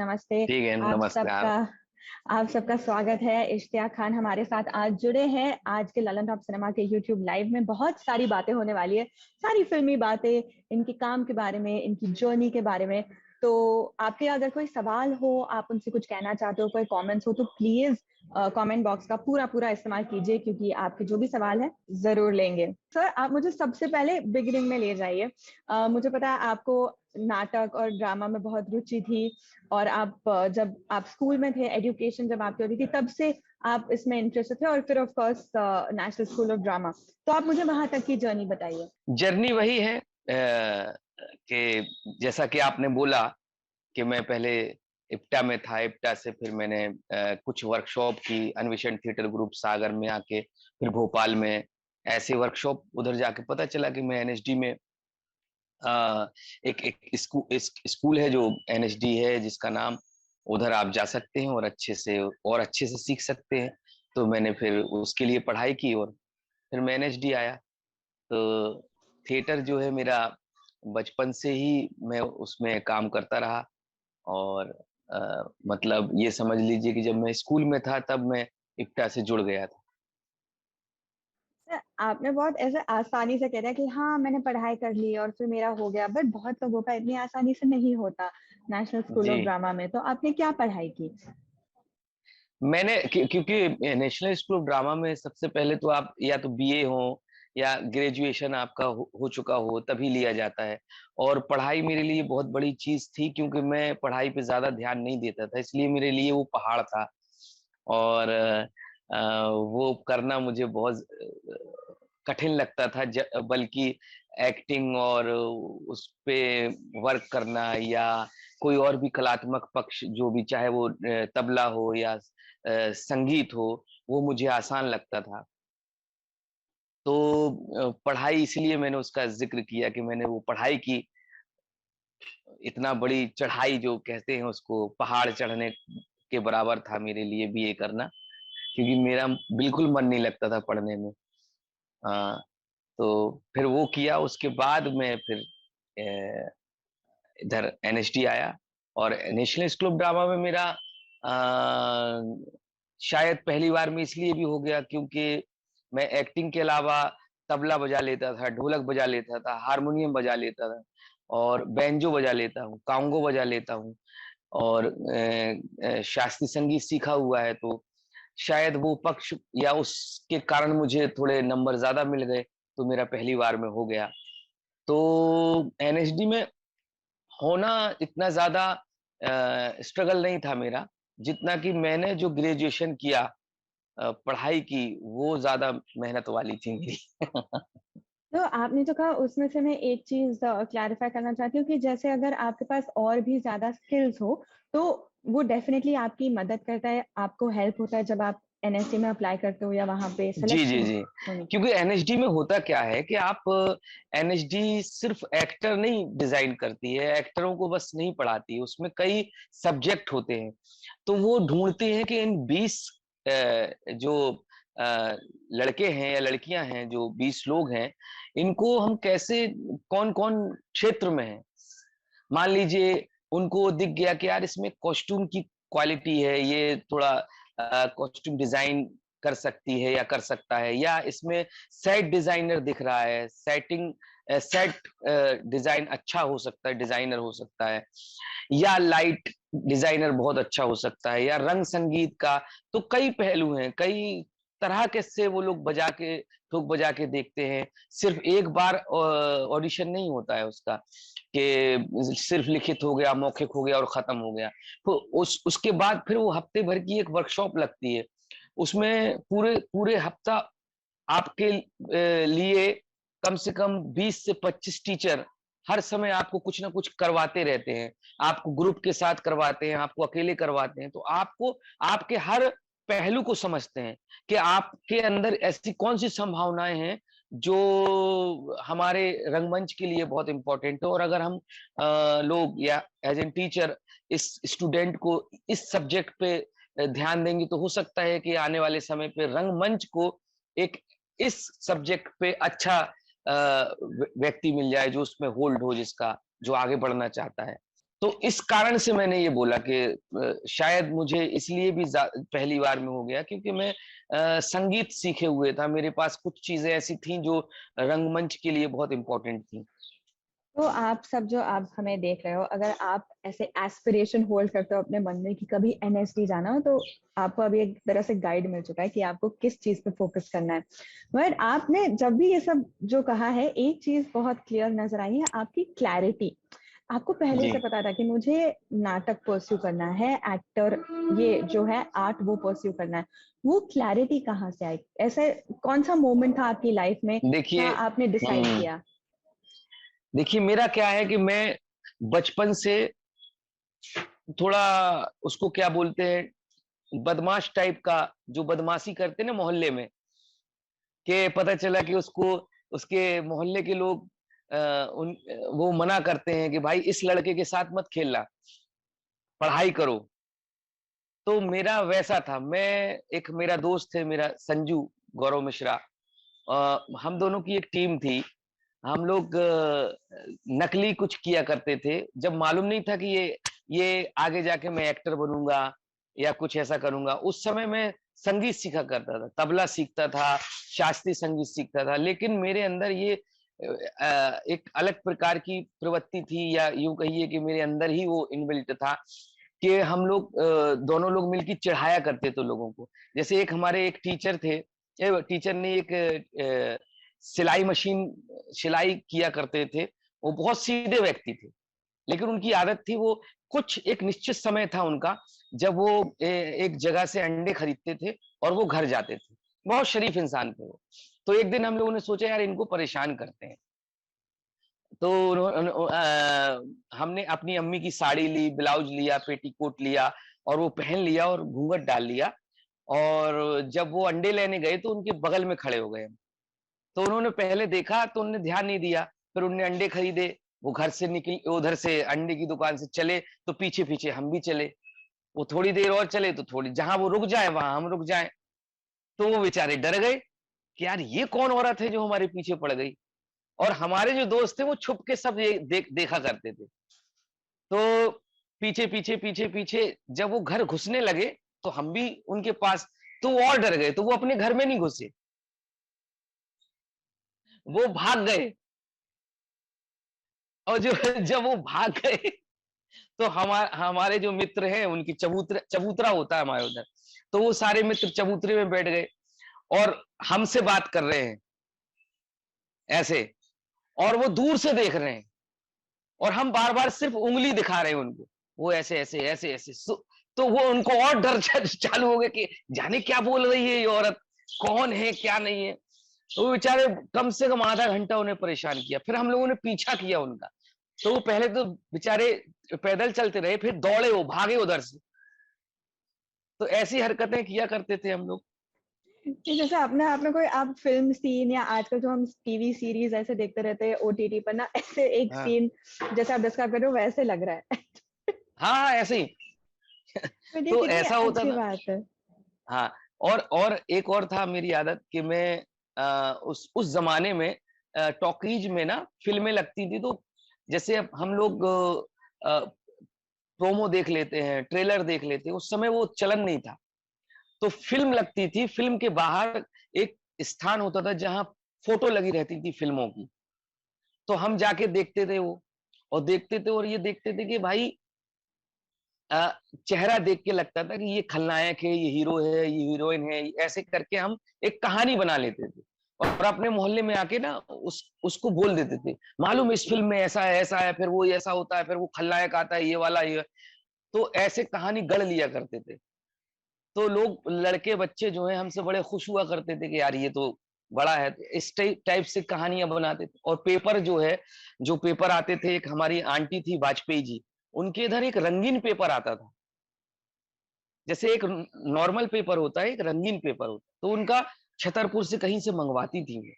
नमस्ते। ठीक है, आप नमस्कार। सबका आप सबका स्वागत है। इश्तियाक खान हमारे साथ आज जुड़े हैं। आज के ललन टॉप सिनेमा के यूट्यूब लाइव में बहुत सारी बातें होने वाली है, सारी फ़िल्मी बातें, इनके काम के बारे में, इनकी जर्नी के बारे में। तो आपके अगर कोई सवाल हो, आप उनसे कुछ कहना चाहते हो, कोई कमेंट्स हो, तो प्लीज़ कमेंट बॉक्स का पूरा-पूरा इस्तेमाल कीजिए क्योंकि आपके जो भी सवाल है, ज़रूर लेंगे। सर, आप मुझे सबसे पहले बिगिनिंग में ले जाइए। मुझे पता है आपको नाटक और ड्रामा में बहुत रुचि थी और जब आप स्कूल में थे, एजुकेशन जब आपकी होती थी, तब से आप इसमें इंटरेस्टेड थे और फिर of course national school of drama. तो आप मुझे वहाँ तक की जर्नी बताइए। जर्नी वही है कि जैसा कि आपने बोला कि मैं पहले इप्टा में था, इप्टा से फिर मैंने कुछ वर्कशॉप की, अन्वेषण थिएटर ग्रुप सागर में आके, फिर भोपाल में ऐसे वर्कशॉप उधर जाके पता चला कि मैं एनएसडी में एक एक स्कूल है जो एनएसडी है जिसका नाम, उधर आप जा सकते हैं और अच्छे से सीख सकते हैं। तो मैंने फिर उसके लिए पढ़ाई की और फिर मैं एनएसडी आया। तो थिएटर जो है मेरा बचपन से ही मैं उसमें काम करता रहा और मतलब ये समझ लीजिए कि जब मैं स्कूल में था तब मैं इप्टा से जुड़ गया था। आपने बहुत ऐसे आसानी से कह दिया कि हाँ, मैंने पढ़ाई कर ली और फिर मेरा हो गया, बट बहुत लोगों का इतनी आसानी से नहीं होता नेशनल स्कूल जी, ऑफ ड्रामा में। तो आपने क्या पढ़ाई की? मैंने क्योंकि नेशनल स्कूल ऑफ ड्रामा में सबसे पहले तो आप या तो बीए हो या ग्रेजुएशन आपका हो चुका हो तभी लिया जाता है। और पढ़ाई मेरे लिए बहुत बड़ी चीज थी क्योंकि मैं पढ़ाई पे ज्यादा ध्यान नहीं देता था, इसलिए मेरे लिए वो पहाड़ था। और वो करना मुझे बहुत कठिन लगता था, बल्कि एक्टिंग और उस पे वर्क करना या कोई और भी कलात्मक पक्ष जो भी, चाहे वो तबला हो या संगीत हो, वो मुझे आसान लगता था। तो पढ़ाई, इसलिए मैंने उसका ज़िक्र किया कि मैंने वो पढ़ाई की। इतना बड़ी चढ़ाई जो कहते हैं उसको, पहाड़ चढ़ने के बराबर था मेरे लिए बीए करना, क्योंकि मेरा बिल्कुल मन नहीं लगता था पढ़ने में। अ, तो फिर वो किया, उसके बाद मैं फिर अ, इधर एनएसडी आया और नेशनल स्कूल ऑफ ड्रामा में मेरा शायद पहली बार में इसलिए भी हो गया क्योंकि मैं एक्टिंग के अलावा तबला बजा लेता था, ढोलक बजा लेता था, हारमोनियम बजा लेता था और बैंजो बजा लेता हूँ, कांगो बजा लेता हूँ और शास्त्रीय संगीत सीखा हुआ है। तो शायद वो पक्ष या उसके कारण मुझे थोड़े नंबर ज्यादा मिल गए, तो मेरा पहली बार में हो गया। तो एनएसडी में होना इतना ज़्यादा स्ट्रगल नहीं था मेरा, जितना कि मैंने जो ग्रेजुएशन किया, पढ़ाई की, वो ज़्यादा मेहनत वाली थी मेरी। तो आपने जो कहा उसमें से मैं एक चीज़ क्लैरिफ़ाई करना चाहती हूँ कि जैसे अगर आपके पास और भी ज़्यादा स्किल्स हो, तो वो डेफ़िनेटली आपकी मदद करता है, आपको हेल्प होता है जब आप एनएससी में अप्लाई करते हो या वहाँ पे जी, सेलेक्शन जी, जी। होने के। क्योंकि एनएसडी में होता क्या है कि आप एनएसडी सिर्फ़ एक्टर नहीं डिज़ाइन करती है, एक्टरों को बस नहीं पढ़ाती है, उसमें कई सब्जेक्ट होते हैं। तो वो ढूँढते हैं कि इन 20 जो अ, लड़के हैं या लड़कियाँ हैं, जो 20 लोग हैं, इनको हम कैसे, कौन-कौन क्षेत्र में हैं। मान लीजिए उनको दिख गया कि यार इसमें कॉस्ट्यूम की क्वालिटी है, ये थोड़ा कॉस्ट्यूम डिज़ाइन कर सकती है या कर सकता है, या इसमें सेट डिज़ाइनर दिख रहा है, सेट डिज़ाइन अच्छा हो सकता है, डिज़ाइनर हो सकता है, या लाइट डिज़ाइनर बहुत अच्छा हो सकता है, या रंग संगीत का। तो कई पहलू हैं, कई तरह के से वो लोग ठोक बजा के देखते हैं। सिर्फ़ एक बार ऑडिशन नहीं होता है उसका, कि सिर्फ लिखित हो गया, मौखिक हो गया और खत्म हो गया। तो उसके बाद फिर वो हफ्ते भर की एक वर्कशॉप लगती है। उसमें पूरे पूरे हफ्ता आपके लिए कम से कम 20 से 25 टीचर हर समय आपको कुछ ना कुछ करवाते रहते हैं। आपको ग्रुप के साथ करवाते हैं, आपको अकेले करवाते हैं। तो आपको आपके हर पहलू को समझते हैं कि आपके अंदर ऐसी कौन-सी संभावनाएँ हैं जो हमारे रंगमंच के लिए बहुत इम्पोर्टेंट है। और अगर हम लोग या एज़ एन टीचर इस स्टूडेंट को इस सब्जेक्ट पे ध्यान देंगे, तो हो सकता है कि आने वाले समय पे रंगमंच को एक इस सब्जेक्ट पे अच्छा व्यक्ति मिल जाए जो उसमें होल्ड हो, जिसका जो आगे बढ़ना चाहता है। तो इस कारण से मैंने ये बोला कि शायद मुझे इसलिए भी पहली बार में हो गया क्योंकि मैं संगीत सीखे हुए था, मेरे पास कुछ चीजें ऐसी थी जो रंगमंच के लिए बहुत इंपॉर्टेंट थी। तो आप सब जो आप हमें देख रहे हो, अगर आप ऐसे एस्पिरेशन होल्ड करते हो अपने मन में कि कभी एनएसडी जाना हो, तो आपको अभी एक तरह से गाइड मिल चुका है कि आपको किस चीज पे फोकस करना है। बट आपने जब भी ये सब जो कहा है, एक चीज बहुत क्लियर नजर आई है, आपकी क्लैरिटी। आपको पहले जी। से पता था कि मुझे नाटक परस्यू करना है, एक्टर ये जो है आर्ट वो परस्यू करना है। वो क्लैरिटी कहाँ से आई? ऐसे कौन सा मोमेंट था आपकी लाइफ में देखिए, जहाँ आपने डिसाइड किया? देखिए मेरा क्या है कि मैं बचपन से थोड़ा उसको क्या बोलते हैं, बदमाश टाइप का, जो बदमाशी करते हैं ना मोहल्ले में, कि पता चला कि उसको उसके मोहल्ले के लोग वो मना करते हैं कि भाई इस लड़के के साथ मत खेलना, पढ़ाई करो। तो मेरा वैसा था। मैं, एक मेरा दोस्त है मेरा संजू, गौरव मिश्रा, हम दोनों की एक टीम थी। हम लोग नकली कुछ किया करते थे, जब मालूम नहीं था कि ये आगे जाके मैं एक्टर बनूंगा या कुछ ऐसा करूंगा। उस समय मैं संगीत सीखा करता था, तबला सीखता था, शास्त्रीय संगीत सीखता था, लेकिन मेरे अंदर ये एक अलग प्रकार की प्रवृत्ति थी, या यूं कहिए कि मेरे अंदर ही वो इनबिल्ट था कि हम लोग दोनों लोग मिलकर चिढ़ाया करते थे लोगों को। जैसे एक हमारे एक टीचर थे, टीचर ने एक सिलाई मशीन, सिलाई किया करते थे। वो बहुत सीधे व्यक्ति थे, लेकिन उनकी आदत थी, वो कुछ एक निश्चित समय था उनका, जब वो एक जगह से अंडे खरीदते थे और वो घर जाते थे। बहुत शरीफ इंसान थे वो। तो एक दिन हम लोगों ने सोचा यार इनको परेशान करते हैं। तो हमने अपनी अम्मी की साड़ी ली, ब्लाउज लिया, पेटीकोट लिया और वो पहन लिया और घूंघट डाल लिया। और जब वो अंडे लेने गए तो उनके बगल में खड़े हो गए। तो उन्होंने पहले देखा तो उन्होंने ध्यान नहीं दिया, फिर उन्होंने अंडे खरीदे, वो घर से निकल, उधर से अंडे की दुकान से चले, तो पीछे पीछे हम भी चले। वो थोड़ी देर और चले तो थोड़ी, जहां वो रुक जाए वहां हम रुक जाए। तो वो बेचारे डर गए कि यार ये कौन औरत है जो हमारे पीछे पड़ गई। और हमारे जो दोस्त थे वो छुप के सब ये देखा करते थे। तो पीछे पीछे पीछे पीछे जब वो घर घुसने लगे तो हम भी उनके पास, तो वो और डर गए, तो वो अपने घर में नहीं घुसे, वो भाग गए। और जो जब वो भाग गए तो हमारे जो मित्र हैं उनकी चबूतरा चबूतरा होता है हमारे उधर, तो वो सारे मित्र चबूतरे में बैठ गए और हमसे बात कर रहे हैं ऐसे, और वो दूर से देख रहे हैं और हम बार बार सिर्फ उंगली दिखा रहे हैं उनको, वो ऐसे ऐसे ऐसे ऐसे तो वो उनको और डर चालू हो गया कि जाने क्या बोल रही है ये औरत, कौन है क्या नहीं है। तो वो बेचारे कम से कम आधा घंटा उन्हें परेशान किया, फिर हम लोगों ने पीछा किया उनका। तो वो पहले तो बेचारे पैदल चलते रहे, फिर दौड़े, वो भागे उधर से। तो ऐसी हरकतें किया करते थे हम लोग। कि जैसे अपने आप में कोई आप फिल्म सीन, या आजकल जो हम टीवी सीरीज ऐसे देखते रहते हैं ओटीटी पर ना, ऐसे एक हाँ सीन जैसे आप डिस्क्राइब कर रहे हो वैसे लग रहा है। हाँ हाँ, ऐसे ही। बट ये तो कितनी ऐसा होता अच्छी था। बात है। हाँ, और एक और था मेरी आदत कि मैं उस जमाने में टॉकीज में ना फिल्में लगती थी, तो जैसे अब हम लोग प्रोमो देख लेते हैं, ट्रेलर देख लेते हैं, उस समय वो चलन नहीं था। तो फिल्म लगती थी, फिल्म के बाहर एक स्थान होता था जहां फोटो लगी रहती थी फिल्मों की। तो हम जाके देखते थे वो, और देखते थे और ये देखते थे कि भाई अ, चेहरा देख के लगता था कि ये खलनायक है, ये हीरो है, ये हीरोइन है, ऐसे करके हम एक कहानी बना लेते थे। और अपने मोहल्ले में आके ना उसको बोल देते थे, मालूम इस फिल्म में ऐसा है, फिर वो ऐसा होता है, फिर वो खलनायक आता है, ये वाला ये। तो ऐसे कहानी गढ़ लिया करते थे। तो लोग, लड़के बच्चे जो हैं हमसे बड़े खुश हुआ करते थे कि यार ये तो बड़ा है। इस टाइप से कहानियां बनाते थे। और पेपर जो है, जो पेपर आते थे, एक हमारी आंटी थी वाजपेयी जी, उनके इधर एक रंगीन पेपर आता था। जैसे एक नॉर्मल पेपर होता है, एक रंगीन पेपर होता है, तो उनका छतरपुर से कहीं से मंगवाती थी वो।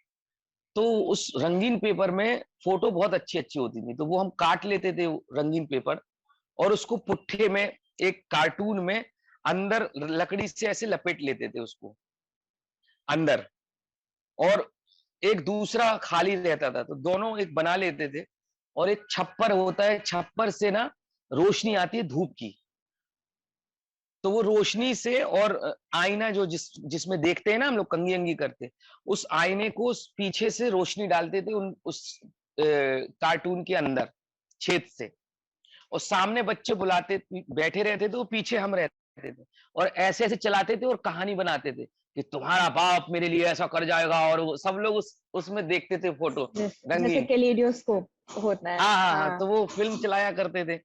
तो उस रंगीन पेपर में फोटो बहुत अच्छी अच्छी होती थी, तो वो हम काट लेते थे वो रंगीन पेपर, और उसको पुट्ठे में, एक कार्टून में अंदर लकड़ी से ऐसे लपेट लेते थे उसको अंदर, और एक दूसरा खाली रहता था, तो दोनों एक बना लेते थे। और एक छप्पर होता है, छप्पर से ना रोशनी आती है धूप की, तो वो रोशनी से और आईना जो जिसमें देखते हैं ना हम लोग कंघी अंगी करते, उस आईने को पीछे से रोशनी डालते थे उस कार्टून के अंदर छेद से, और सामने बच्चे बुलाते बैठे रहते थे, वो पीछे हम रहते थे, और ऐसे ऐसे चलाते थे और कहानी बनाते थे कि तुम्हारा बाप मेरे लिए ऐसा कर जाएगा, और वो सब लोग उसमें देखते थे फोटो जैसे रंगीन। कैलिडोस्कोप होता है। हाँ हाँ हाँ, हाँ। तो वो फिल्म चलाया करते थे।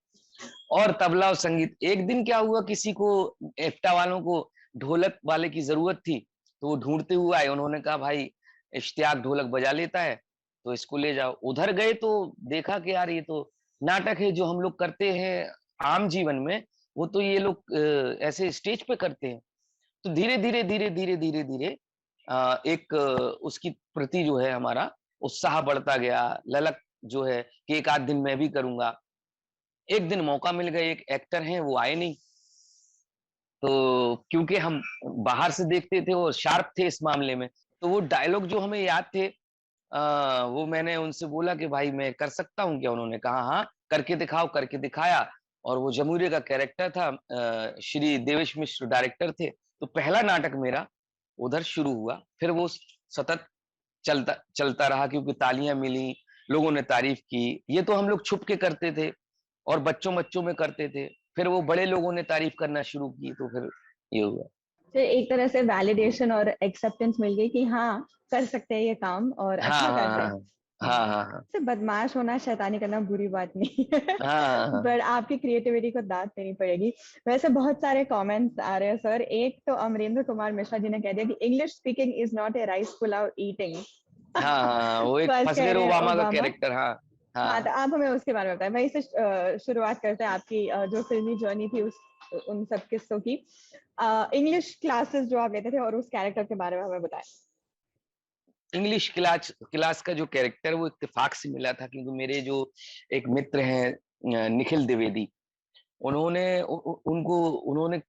और तबला और संगीत, एक दिन क्या हुआ, किसी को एफ्टा वालों को ढोलक वाले की जरूरत थी, तो वो ढूंढते हुए आए, उन्होंने कहा भाई इश्तियाक ढोलक बजा लेता है, तो इसको ले जाओ। उधर गए तो देखा कि यार ये तो नाटक है जो हम लोग करते हैं आम जीवन में, वो तो ये लोग ऐसे स्टेज पे करते हैं। तो धीरे धीरे धीरे धीरे धीरे धीरे एक उसकी प्रति जो है हमारा उत्साह बढ़ता गया, ललक जो है कि एक आध दिन मैं भी करूंगा। एक दिन मौका मिल गया, एक एक्टर हैं वो आए नहीं, तो क्योंकि हम बाहर से देखते थे और शार्प थे इस मामले में, तो वो डायलॉग जो हमें याद थे, वो मैंने उनसे बोला कि भाई मैं कर सकता हूँ क्या? उन्होंने कहा हाँ करके दिखाओ, करके दिखाया। और वो जमूरे का कैरेक्टर था, श्री देवेश मिश्र डायरेक्टर थे, तो पहला नाटक मेरा उधर शुरू हुआ। फिर वो सतत चलता चलता रहा, क्योंकि तालियां मिली, लोगों ने तारीफ की। ये तो हम लोग छुप के करते थे और बच्चों बच्चों में करते थे, फिर वो बड़े लोगों ने तारीफ करना शुरू की, तो फिर ये हुआ। फिर एक तरह से वैलिडेशन और एक्सेप्टेंस मिल गई कि हाँ कर सकते हैं ये काम और हाँ अच्छा कर रहे हैं। हाँ हाँ हाँ हाँ से बदमाश होना, शैतानी करना बुरी बात नहीं है। हाँ हाँ हाँ हाँ। बट आपकी क्रिएटिविटी को दाद देनी पड़ेगी। वैसे बहुत सारे कमेंट्स आ रहे हैं सर। एक तो अमरेंद्र कुमार मिश्रा जी ने कह दिया कि English speaking is not a rice pulao eating. हाँ हाँ हाँ, वो एक फर्स्ट कह फसगर रहे हैं ओबामा का ओबामा। कैरेक्टर। हाँ हाँ, तो हाँ। आप हमें उसके बारे में बताएं। वहीं से शुरुआत करते हैं आपकी जो फिल्मी जर्नी थी उस उन सब किस्सों की। इंग्लिश क्लासेस जो आप लेते थे और उस कैरेक्टर के बारे में हमें बताएं। इंग्लिश क्लास क्लास का जो कैरेक्टर वो इत्तेफाक से मिला था, क्योंकि मेरे जो एक मित्र हैं निखिल द्विवेदी, उन्होंने उनको उन्होंने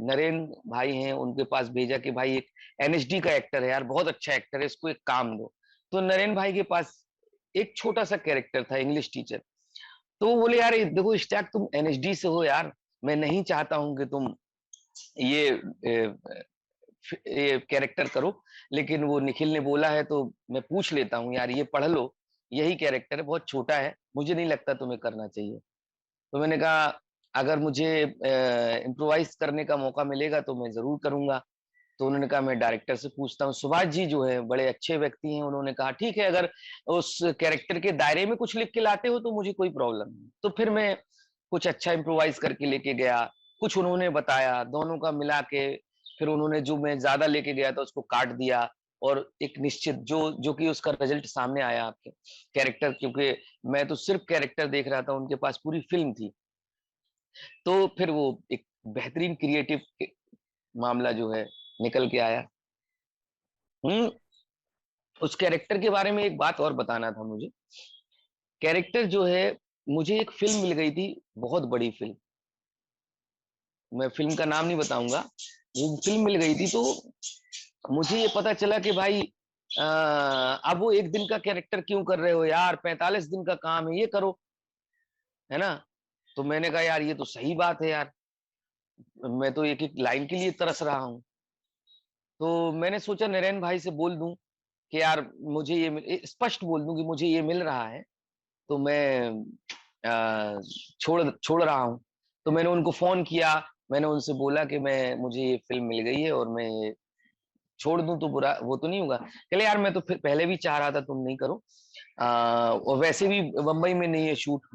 नरेंद्र भाई हैं उनके पास भेजा कि भाई एक एनएचडी का एक्टर है यार, बहुत अच्छा एक्टर है, इसको एक काम दो। तो नरेंद्र भाई के पास एक छोटा सा कैरेक्टर था, इंग्लिश टीचर। तो वो बोले यार देखो इश्तियाक, तुम एनएचडी से हो यार, मैं नहीं चाहता हूं कि तुम ये ये कैरेक्टर करो, लेकिन वो निखिल ने बोला है तो मैं पूछ लेता हूँ यार, ये पढ़ लो, यही कैरेक्टर है, बहुत छोटा है, मुझे नहीं लगता तुम्हें करना चाहिए। तो मैंने कहा अगर मुझे इम्प्रोवाइज करने का मौका मिलेगा तो मैं जरूर करूंगा। तो उन्होंने कहा मैं डायरेक्टर से पूछता हूँ। सुभाष जी जो है बड़े अच्छे व्यक्ति हैं, उन्होंने कहा ठीक है, अगर उस कैरेक्टर के दायरे में कुछ लिख के लाते हो तो मुझे कोई प्रॉब्लम नहीं। तो फिर मैं कुछ अच्छा इम्प्रोवाइज करके लेके गया, कुछ उन्होंने बताया, दोनों का मिला के फिर उन्होंने जो मैं ज्यादा लेके गया था उसको काट दिया, और एक निश्चित जो जो कि उसका रिजल्ट सामने आया आपके कैरेक्टर, क्योंकि मैं तो सिर्फ कैरेक्टर देख रहा था, उनके पास पूरी फिल्म थी। तो फिर वो एक बेहतरीन क्रिएटिव मामला जो है निकल के आया। हम्म। उस कैरेक्टर के बारे में एक बात और बताना था मुझे। कैरेक्टर जो है, मुझे एक फिल्म मिल गई थी, बहुत बड़ी फिल्म, मैं फिल्म का नाम नहीं बताऊंगा। वो फिल्म मिल गई थी, तो मुझे ये पता चला कि भाई अब वो एक दिन का कैरेक्टर क्यों कर रहे हो यार, 45 दिन का काम है, ये करो, है ना। तो मैंने कहा यार ये तो सही बात है यार, मैं तो एक एक लाइन के लिए तरस रहा हूँ। तो मैंने सोचा नरेन भाई से बोल दूं कि यार मुझे स्पष्ट बोल दूं कि मुझे ये मिल रहा है, तो मैं छोड़ छोड़ रहा हूँ। तो मैंने उनको फोन किया, मैंने उनसे बोला कि मैं मुझे ये फिल्म मिल गई है और मैं ये छोड़ दूं तो बुरा वो तो नहीं होगा। कहले यार मैं तो फिर पहले भी चाह रहा था तुम नहीं करो, और वैसे भी बम्बई में नहीं है शूट,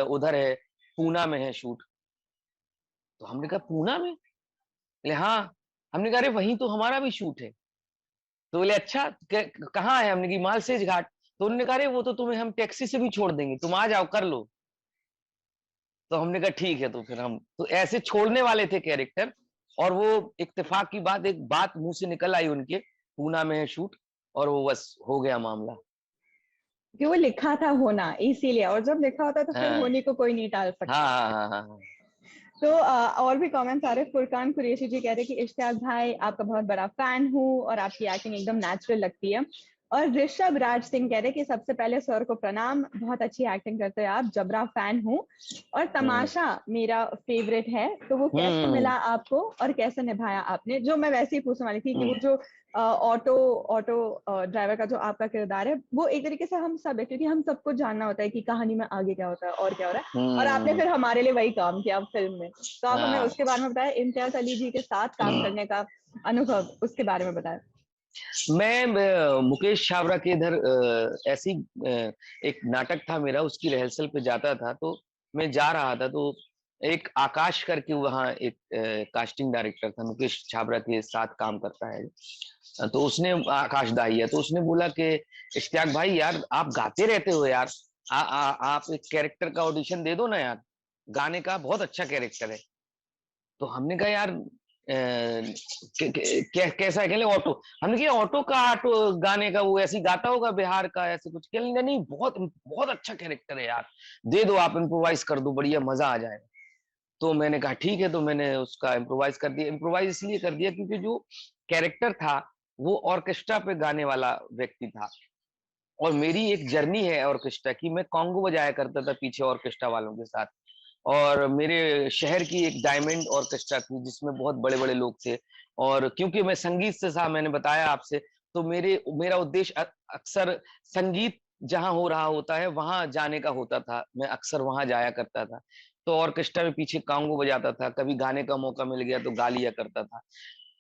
उधर है, पूना में है शूट। तो हमने कहा पूना में? बोले हाँ। हमने कहा अरे वहीं तो हमारा भी शूट है। तो बोले अच्छा कहाँ है? हमने की मालसेज घाट। तो उन्होंने कहा अरे वो तो तुम्हें हम टैक्सी से भी छोड़ देंगे, तुम आ जाओ कर लो। तो हमने कहा ठीक है। तो फिर हम तो ऐसे छोड़ने वाले थे कैरेक्टर, और वो इत्तेफाक की बात, एक बात मुंह से निकल आई उनके, पूना में है शूट, और वो बस हो गया मामला। कि वो लिखा था होना इसीलिए, और जब लिखा होता है तो फिर हाँ होने को कोई नहीं टाल हाँ सकता। हाँ हाँ हाँ तो और भी कमेंट्स आ रहे हैं। फुरकान कुरैशी जी कह रहे हैं कि इश्तियाक भाई आपका बहुत बड़ा फैन हूँ और आपकी एक्टिंग एकदम नेचुरल लगती है। और ऋषभ राज सिंह कह रहे कि सबसे पहले सर को प्रणाम, बहुत अच्छी एक्टिंग करते हैं आप, जबरा फैन हूँ। और तमाशा मेरा फेवरेट है, तो वो कैसे मिला आपको और कैसे निभाया आपने? जो मैं वैसे ही पूछने वाली थी कि वो जो ऑटो ऑटो ड्राइवर का जो आपका किरदार है, वो एक तरीके से हम सब है, क्योंकि हम सबको जानना होता है कि कहानी में आगे क्या होता है और क्या हो रहा है, और आपने फिर हमारे लिए वही काम किया फिल्म में। तो आप हमें उसके बारे में बताएं, इम्तियाज अली जी के साथ काम करने का अनुभव, उसके बारे में बताएं। मैं मुकेश छाबड़ा के इधर ऐसी एक नाटक था मेरा, उसकी रिहर्सल पे जाता था, तो मैं जा रहा था, तो एक आकाश करके वहाँ एक कास्टिंग डायरेक्टर था, मुकेश छाबड़ा के साथ काम करता है, तो उसने, आकाश दाहिया, तो उसने बोला कि इश्तियाक भाई यार आप गाते रहते हो यार, आप एक कैरेक्टर का ऑडिशन दे दो ना यार, गाने का बहुत अच्छा कैरेक्टर है। तो हमने कहा यार कैसा है? कहले ऑटो। हमने कहा ऑटो का, ऑटो गाने का, वो ऐसे गाता होगा बिहार का, ऐसे कुछ। कहले नहीं, बहुत बहुत अच्छा कैरेक्टर है यार, दे दो, आप इम्प्रोवाइज कर दो, बढ़िया मजा आ जाएगा। तो मैंने कहा ठीक है, तो मैंने उसका इम्प्रोवाइज कर दिया। इम्प्रोवाइज इसलिए कर दिया क्योंकि जो कैरेक्टर था वो ऑर्केस्ट्रा पे गाने वाला व्यक्ति था, और मेरी एक जर्नी है ऑर्केस्ट्रा की, मैं कॉन्गो बजाया करता था पीछे ऑर्केस्ट्रा वालों के साथ, और मेरे शहर की एक डायमंड ऑर्केस्ट्रा थी जिसमें बहुत बड़े बड़े लोग थे। और क्योंकि मैं संगीत से था, मैंने बताया आपसे, तो मेरा उद्देश्य अक्सर संगीत जहां हो रहा होता है वहां जाने का होता था, मैं अक्सर वहां जाया करता था। तो ऑर्केस्ट्रा में पीछे कांगो बजाता था, कभी गाने का मौका मिल गया तो गा लिया करता था।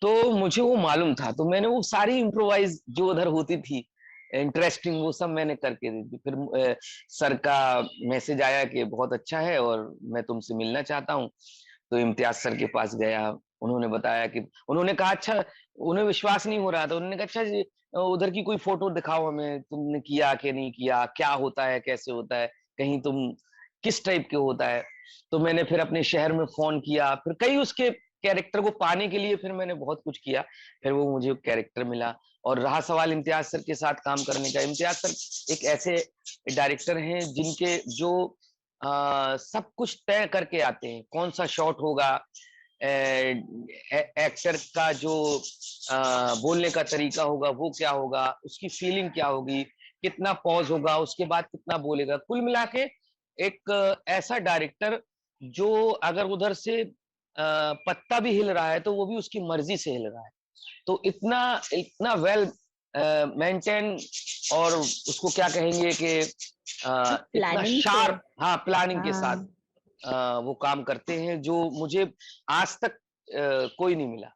तो मुझे वो मालूम था, तो मैंने वो सारी इम्प्रोवाइज जो उधर होती थी इंटरेस्टिंग, वो सब मैंने करके दी थी। फिर सर का मैसेज आया कि बहुत अच्छा है और मैं तुमसे मिलना चाहता हूँ। तो इम्तियाज सर के पास गया, उन्होंने बताया कि, उन्होंने कहा अच्छा, उन्हें विश्वास नहीं हो रहा था, उन्होंने कहा अच्छा जी, उधर की कोई फोटो दिखाओ हमें, तुमने किया कि नहीं किया, क्या होता है, कैसे होता है, कहीं तुम किस टाइप के होता है। तो मैंने फिर अपने शहर में फोन किया, फिर कई उसके कैरेक्टर को पाने के लिए फिर मैंने बहुत कुछ किया, फिर वो मुझे कैरेक्टर मिला। और रहा सवाल इम्तियाज सर के साथ काम करने का, इम्तियाज सर एक ऐसे डायरेक्टर हैं जिनके जो सब कुछ तय करके आते हैं, कौन सा शॉट होगा, एक्टर का जो बोलने का तरीका होगा वो क्या होगा, उसकी फीलिंग क्या होगी, कितना पॉज होगा, उसके बाद कितना बोलेगा, कुल मिला के एक ऐसा डायरेक्टर जो अगर उधर से पत्ता भी हिल रहा है तो वो भी उसकी मर्जी से हिल रहा है। तो इतना इतना वेल मेंटेन, और उसको क्या कहेंगे कि इतना प्लानिंग से। शार्प, हाँ, प्लानिंग के साथ हाँ। वो काम करते हैं जो मुझे आज तक कोई नहीं मिला।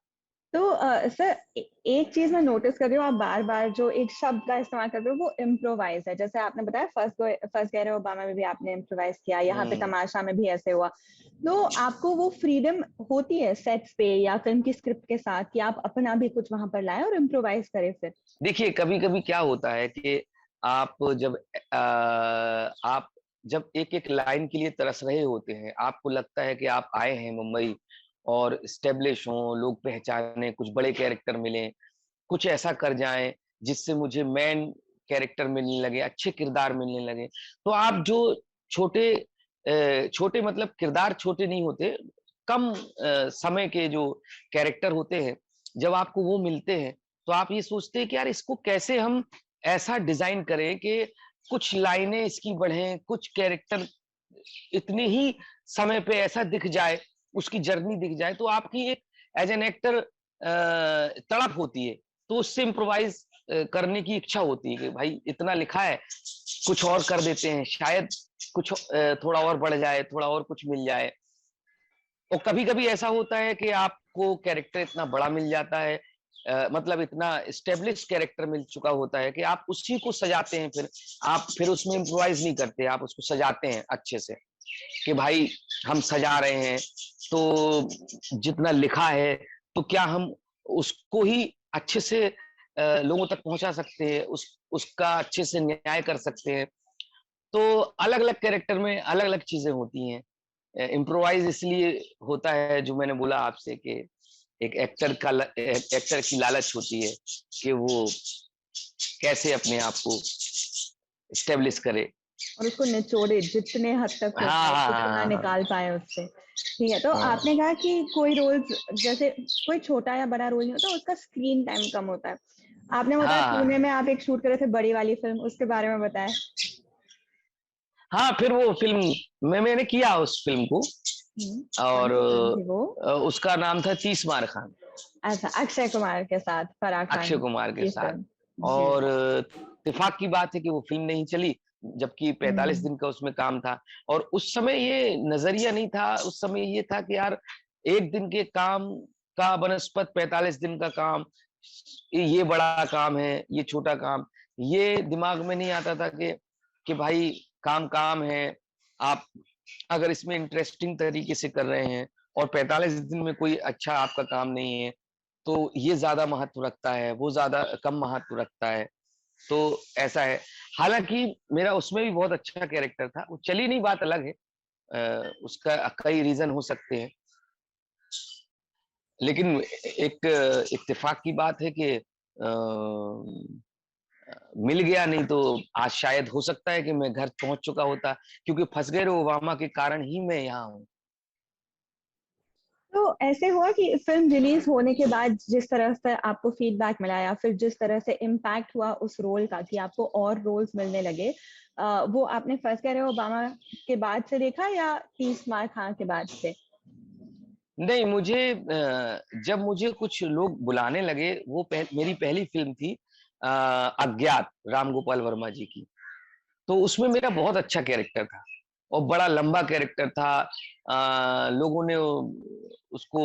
तो सर, एक चीज मैं नोटिस कर रही हूँ, आप बार बार जो एक शब्द का इस्तेमाल कर रहे हो वो इम्प्रोवाइज है। जैसे आपने बताया फर्स्ट कह रहे हो ओबामा में भी आपने इम्प्रोवाइज किया, यहाँ पे तमाशा में भी ऐसे हुआ। तो आपको वो फ्रीडम होती है सेट्स पे या फिल्म की स्क्रिप्ट के साथ कि आप अपना भी कुछ वहां पर लाए और इम्प्रोवाइज करें फिर? देखिए कभी कभी क्या होता है कि आप जब आप जब एक एक लाइन के लिए तरस रहे होते हैं, आपको लगता है कि आप आए हैं मुंबई और स्टेब्लिश हों, लोग पहचाने, कुछ बड़े कैरेक्टर मिलें, कुछ ऐसा कर जाएं जिससे मुझे मेन कैरेक्टर मिलने लगे, अच्छे किरदार मिलने लगे। तो आप जो छोटे छोटे मतलब किरदार छोटे नहीं होते, कम समय के जो कैरेक्टर होते हैं, जब आपको वो मिलते हैं तो आप ये सोचते हैं कि यार इसको कैसे हम ऐसा डिजाइन करें कि कुछ लाइनें इसकी बढ़ें, कुछ कैरेक्टर इतने ही समय पे ऐसा दिख जाए, उसकी जर्नी दिख जाए, तो आपकी एक एज एन एक्टर तड़प होती है। तो उससे इम्प्रोवाइज करने की इच्छा होती है कि भाई इतना लिखा है, कुछ और कर देते हैं, शायद कुछ थोड़ा और बढ़ जाए, थोड़ा और कुछ मिल जाए। और कभी कभी ऐसा होता है कि आपको कैरेक्टर इतना बड़ा मिल जाता है, मतलब इतना स्टेब्लिश कैरेक्टर मिल चुका होता है कि आप उसी को सजाते हैं, फिर आप फिर उसमें इम्प्रोवाइज नहीं करते, आप उसको सजाते हैं अच्छे से कि भाई हम सजा रहे हैं, तो जितना लिखा है तो क्या हम उसको ही अच्छे से लोगों तक पहुंचा सकते हैं, उसका अच्छे से न्याय कर सकते हैं। तो अलग अलग कैरेक्टर में अलग अलग चीजें होती हैं। इम्प्रोवाइज इसलिए होता है, जो मैंने बोला आपसे, कि एक एक्टर की लालच होती है कि वो कैसे अपने आप को स्टेब्लिश करे। और उसको निचोड़े जितने हद तक हो हाँ पाए, हाँ कितना हाँ हाँ निकाल पाए उससे। ठीक है, तो हाँ आपने कहा कि कोई रोल्स, जैसे कोई छोटा या बड़ा रोल नहीं होता, उसका स्क्रीन टाइम कम होता है। आपने बताया हाँ पुणे में आप एक शूट कर रहे थे बड़ी वाली फिल्म, उसके बारे में बताएं। हाँ, फिर वो फिल्म मैंने किया उस फिल्म को। कौन और सी फिल्म थी वो? उसका नाम था 30 मार खान, अच्छा, अक्षय कुमार के साथ फराह अक्षय खान कुमार के की साथ। फिल्म। जी। और इत्तेफाक की बात है कि वो फिल्म नहीं चली, जबकि 45 हम्म। दिन का उसमें काम था। और उस समय ये नजरिया नहीं था, उस समय ये था कि यार एक दिन के काम का बनस्पत 45 दिन का काम, ये बड़ा काम है, ये छोटा काम, ये दिमाग में नहीं आता था कि भाई काम काम है। आप अगर इसमें इंटरेस्टिंग तरीके से कर रहे हैं और 45 दिन में कोई अच्छा आपका काम नहीं है, तो ये ज्यादा महत्व रखता है, वो ज्यादा कम महत्व रखता है। तो ऐसा है। हालांकि मेरा उसमें भी बहुत अच्छा कैरेक्टर था, वो चली नहीं, बात अलग है। उसका कई रीजन हो सकते हैं, लेकिन एक इत्तेफाक की बात है कि मिल गया, नहीं तो आज शायद हो सकता है कि मैं घर पहुंच चुका होता, क्योंकि फंस गए ओबामा के कारण ही मैं यहाँ हूँ। तो ऐसे हुआ कि फिल्म रिलीज होने के बाद जिस तरह से आपको फीडबैक मिला या फिर जिस तरह से इम्पैक्ट हुआ उस रोल का कि आपको और रोल्स मिलने लगे, वो आपने फर्स्ट कह रहे हो ओबामा के बाद से देखा या 30 मार खां के बाद से? नहीं, मुझे जब मुझे कुछ लोग बुलाने लगे, वो मेरी पहली फिल्म थी अज्ञात, राम गोपाल वर्मा जी की। तो उसमें मेरा बहुत अच्छा कैरेक्टर था और बड़ा लंबा कैरेक्टर था। लोगों ने उसको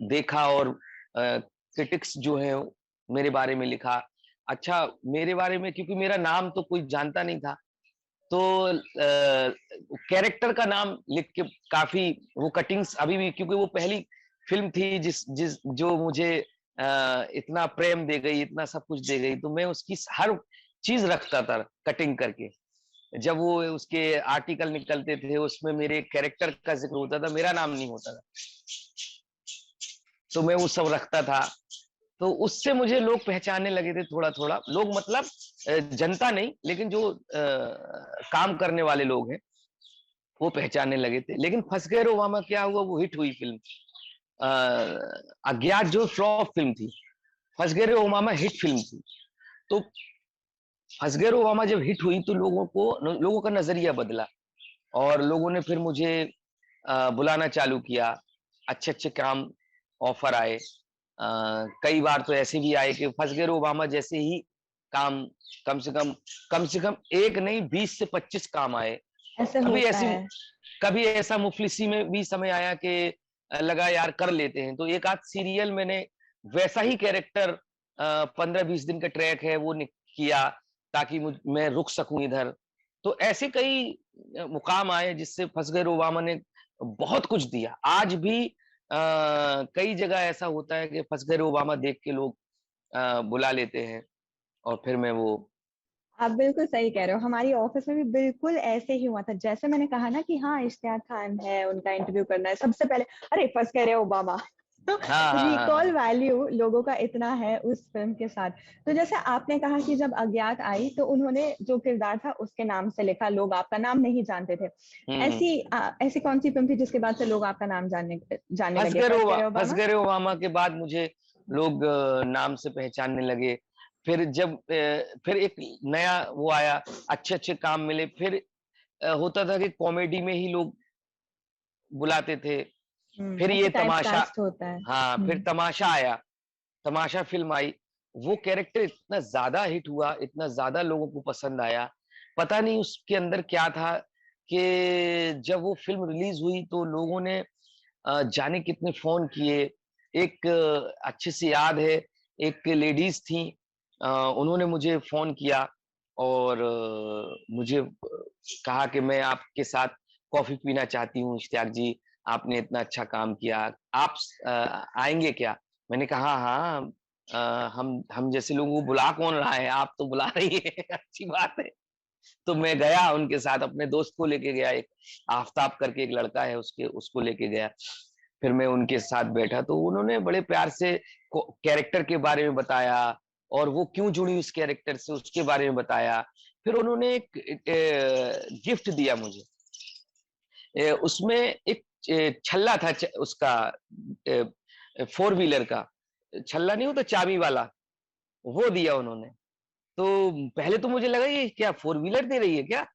देखा और क्रिटिक्स जो है मेरे बारे में लिखा। अच्छा, मेरे बारे में, क्योंकि मेरा नाम तो कोई जानता नहीं था, तो कैरेक्टर का नाम लिख के काफी वो कटिंग्स अभी भी, क्योंकि वो पहली फिल्म थी जिस जिस जो मुझे इतना प्रेम दे गई, इतना सब कुछ दे गई, तो मैं उसकी हर चीज रखता था कटिंग करके। जब वो उसके आर्टिकल निकलते थे, उसमें मेरे कैरेक्टर का जिक्र होता था, मेरा नाम नहीं होता था, तो मैं वो सब रखता था। तो उससे मुझे लोग पहचानने लगे थे थोड़ा थोड़ा, लोग मतलब जनता नहीं, लेकिन जो काम करने वाले लोग हैं वो पहचानने लगे थे। लेकिन फंस गए ओबामा क्या हुआ, वो हिट हुई फिल्म। अज्ञात जो फ्लॉप फिल्म थी, फंस गए ओबामा हिट फिल्म थी। तो फंस गए ओबामा जब हिट हुई, तो लोगों का नजरिया बदला और लोगों ने फिर मुझे बुलाना चालू किया। अच्छे अच्छे काम ऑफर आए। कई बार तो ऐसे भी आए कि फंस गए ओबामा जैसे ही काम, कम से कम एक नहीं 20 से 25 काम आए। ऐसे कभी होता ऐसी है। कभी ऐसा मुफलिसी में भी समय आया कि लगा यार कर लेते हैं, तो एक आध सीरियल मैंने वैसा ही कैरेक्टर 15-20 दिन का ट्रैक है वो किया, ताकि मैं रुक सकूं इधर। तो ऐसे कई मुकाम आए जिससे फंस गए ओबामा ने बहुत कुछ दिया। आज भी कई जगह ऐसा होता है कि फंस गए ओबामा देख के लोग बुला लेते हैं और फिर मैं वो। आप बिल्कुल सही कह रहे हो, हमारी ऑफिस में भी बिल्कुल ऐसे ही हुआ था। जैसे मैंने कहा ना कि हाँ इश्तियाक खान है, उनका इंटरव्यू करना है, सबसे पहले अरे फर्स्ट कह रहे हो ओबामा। तो हाँ हाँ हाँ रिकॉल हाँ। वैल्यू लोगों का इतना है उस फिल्म के साथ। तो जैसे आपने कहा कि जब अज्ञात आई तो उन्होंने जो किरदार था उसके नाम से लिखा, लोग आपका नाम नहीं जानते थे। हम्म। ऐसी कौन सी फिल्म थी जिसके बाद से लोग आपका नाम जानने लगे? फर्स्ट कह रहे हो ओबामा? असगर ओबामा के बाद मुझे लोग नाम से पहचानने लगे। फिर जब फिर एक नया वो आया, अच्छे अच्छे काम मिले, फिर होता था कि कॉमेडी में ही लोग बुलाते थे। फिर ऐसे ये टाइप तमाशा, कास्ट होता है। हाँ फिर तमाशा आया, तमाशा फिल्म आई। वो कैरेक्टर इतना ज्यादा हिट हुआ, इतना ज्यादा लोगों को पसंद आया, पता नहीं उसके अंदर क्या था कि जब वो फिल्म रिलीज हुई तो लोगों ने जाने कितने फोन किए। एक अच्छे से याद है, एक लेडीज थी, उन्होंने मुझे फोन किया और मुझे कहा कि मैं आपके साथ कॉफी पीना चाहती हूँ इश्तियाक जी, आपने इतना अच्छा काम किया, आप आएंगे क्या? मैंने कहा हाँ, हम जैसे लोगों को बुला कौन रहा है, आप तो बुला रही है अच्छी बात है। तो मैं गया उनके साथ, अपने दोस्त को लेके गया, एक आफ्ताब करके एक लड़का है, उसके उसको लेके गया। फिर मैं उनके साथ बैठा तो उन्होंने बड़े प्यार से कैरेक्टर के बारे में बताया और वो क्यों जुड़ी उस कैरेक्टर से उसके बारे में बताया। फिर उन्होंने एक गिफ्ट दिया मुझे। उसमें एक छल्ला था, उसका 4 व्हीलर का छल्ला नहीं होता चाबी वाला, वो दिया उन्होंने। तो पहले तो मुझे लगा ये क्या 4 व्हीलर दे रही है क्या?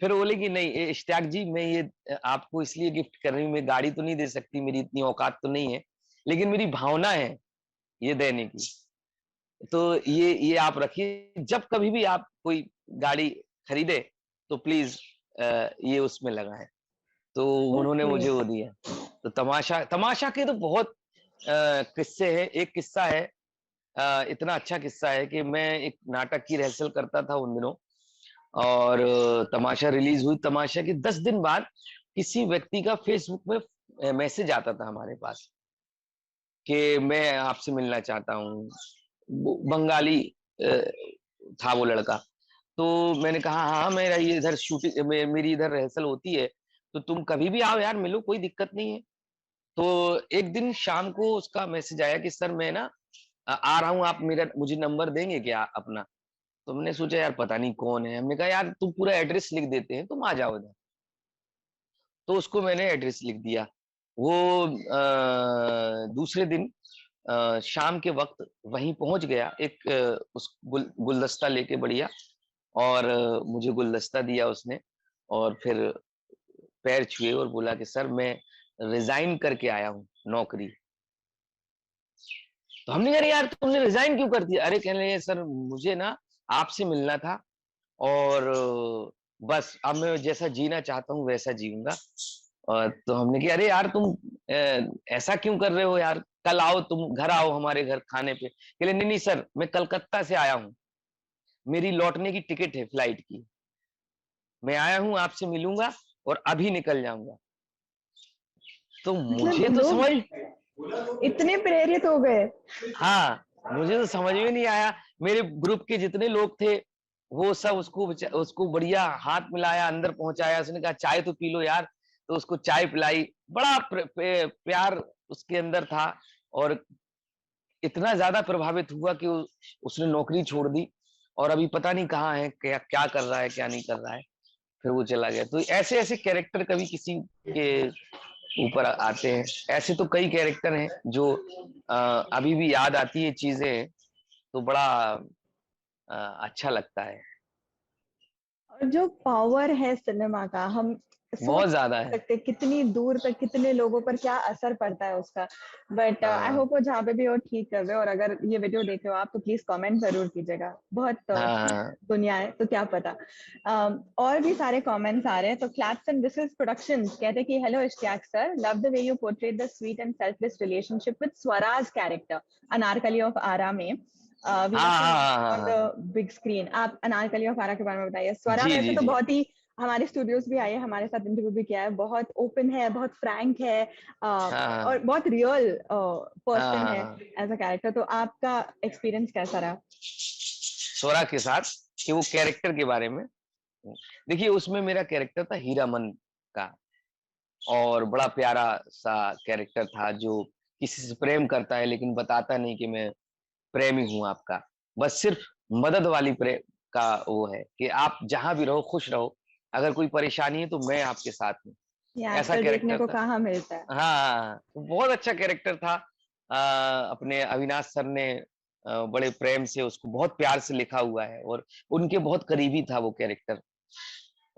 फिर बोले कि नहीं इश्तियाक जी, मैं ये आपको इसलिए गिफ्ट कर रही हूँ, मैं गाड़ी तो नहीं दे सकती, मेरी इतनी औकात तो नहीं है, लेकिन मेरी भावना है ये देने की। तो ये आप रखिए, जब कभी भी आप कोई गाड़ी खरीदे तो प्लीज ये उसमें लगाएं। तो उन्होंने ओके। मुझे वो दिया। तो तमाशा तमाशा के तो बहुत किस्से हैं। एक किस्सा है, इतना अच्छा किस्सा है कि मैं एक नाटक की रिहर्सल करता था उन दिनों, और तमाशा रिलीज हुई। तमाशा के 10 दिन बाद किसी व्यक्ति का फेसबुक में मैसेज आता था हमारे पास कि मैं आपसे मिलना चाहता हूँ। बंगाली अ, था वो लड़का। तो मैंने कहा हाँ, मेरा ये इधर शूटिंग मेरी इधर रिहर्सल होती है, तो तुम कभी भी आओ यार, मिलो, कोई दिक्कत नहीं है। तो एक दिन शाम को उसका मैसेज आया कि सर मैं ना आ रहा हूँ, आप मेरा मुझे नंबर देंगे क्या अपना? तो हमने सोचा यार पता नहीं कौन है, हमने कहा यार तुम पूरा एड्रेस लिख देते हैं, तुम आ जाओ इधर। तो उसको मैंने एड्रेस लिख दिया। वो दूसरे दिन शाम के वक्त वहीं पहुंच गया, एक उस गुलदस्ता लेके बढ़िया, और मुझे गुलदस्ता दिया उसने, और फिर पैर छुए और बोला कि सर मैं रिजाइन करके आया हूँ नौकरी। तो हमने कहा अरे यार तुमने रिजाइन क्यों कर दिया? अरे कहने लगे सर मुझे ना आपसे मिलना था, और बस अब मैं जैसा जीना चाहता हूँ वैसा जीऊंगा। और तो हमने कहा अरे यार तुम ऐसा क्यों कर रहे हो यार, कल आओ, तुम घर आओ हमारे घर खाने पे। कहले नहीं नहीं सर, मैं कलकत्ता से आया हूँ, मेरी लौटने की टिकट है फ्लाइट की, मैं आया हूँ आपसे मिलूंगा और अभी निकल जाऊंगा। तो मतलब मुझे तो लोग समझ इतने प्रेरित हो गए। हाँ, मुझे तो समझ में नहीं आया। मेरे ग्रुप के जितने लोग थे वो सब उसको बढ़िया हाथ मिलाया, अंदर पहुंचाया, उसने कहा चाय तो पी लो यार, तो उसको चाय पिलाई। बड़ा प्यार उसके अंदर था, और इतना ज्यादा प्रभावित हुआ कि उसने नौकरी छोड़ दी, और अभी पता नहीं कहाँ है, क्या क्या कर रहा है, क्या नहीं कर रहा है। फिर वो चला गया। तो ऐसे ऐसे कैरेक्टर कभी किसी के ऊपर आते हैं। ऐसे तो कई कैरेक्टर हैं जो अभी भी याद आती है चीजें, तो बड़ा अच्छा लगता है। और जो पावर है सिनेमा का, हम सोच बहुत नहीं ज्यादा है। सकते कितनी दूर तक कितने लोगों पर क्या असर पड़ता है उसका। बट आई हाँ होप वो जहाँ पे भी हो ठीक कर रहे हो, और अगर ये वीडियो देख रहे हो आप तो प्लीज कमेंट जरूर कीजिएगा। बहुत हाँ दुनिया है तो क्या पता। और भी सारे कमेंट्स आ रहे हैं, तो क्लैप्स एंड विसल्स प्रोडक्शंस कहते हैं कि hello Ishtiyaq sir, love the way you portrait the sweet and selfless relationship with Swaraj character Anarkali of Arrah में। वी हाँ हैव सीन हाँ हाँ ऑन हाँ हाँ। The big screen. आप अनारकली और फारा के बारे में बताइए। स्वरा जी वैसे जी तो जी। बहुत ही हमारे स्टूडियोज भी आई है, हमारे साथ इंटरव्यू भी किया है, बहुत ओपन है, बहुत फ्रैंक है, हाँ और हाँ बहुत रियल हाँ पर्सन हाँ है हाँ। As a character. तो आपका एक्सपीरियंस कैसा रहा? स्वरा के साथ कि वो कैरेक्टर के बारे में, देखिए उसमें मेरा कैरेक्टर था हीरामन का, और बड़ा प्यारा सा कैरेक्टर था जो किसी से प्रेम करता है लेकिन बताता नहीं कि मैं प्रेमी हूं आपका। बस सिर्फ मदद वाली प्रेम का वो है कि आप जहां भी रहो खुश रहो, अगर कोई परेशानी है तो मैं आपके साथ हूँ। ये ऐसा आजकल देखने कैरेक्टर को था। कहाँ मिलता है। हाँ, तो बहुत अच्छा कैरेक्टर था। अपने अविनाश सर ने बड़े प्रेम से उसको बहुत प्यार से लिखा हुआ है, और उनके बहुत करीबी था वो कैरेक्टर।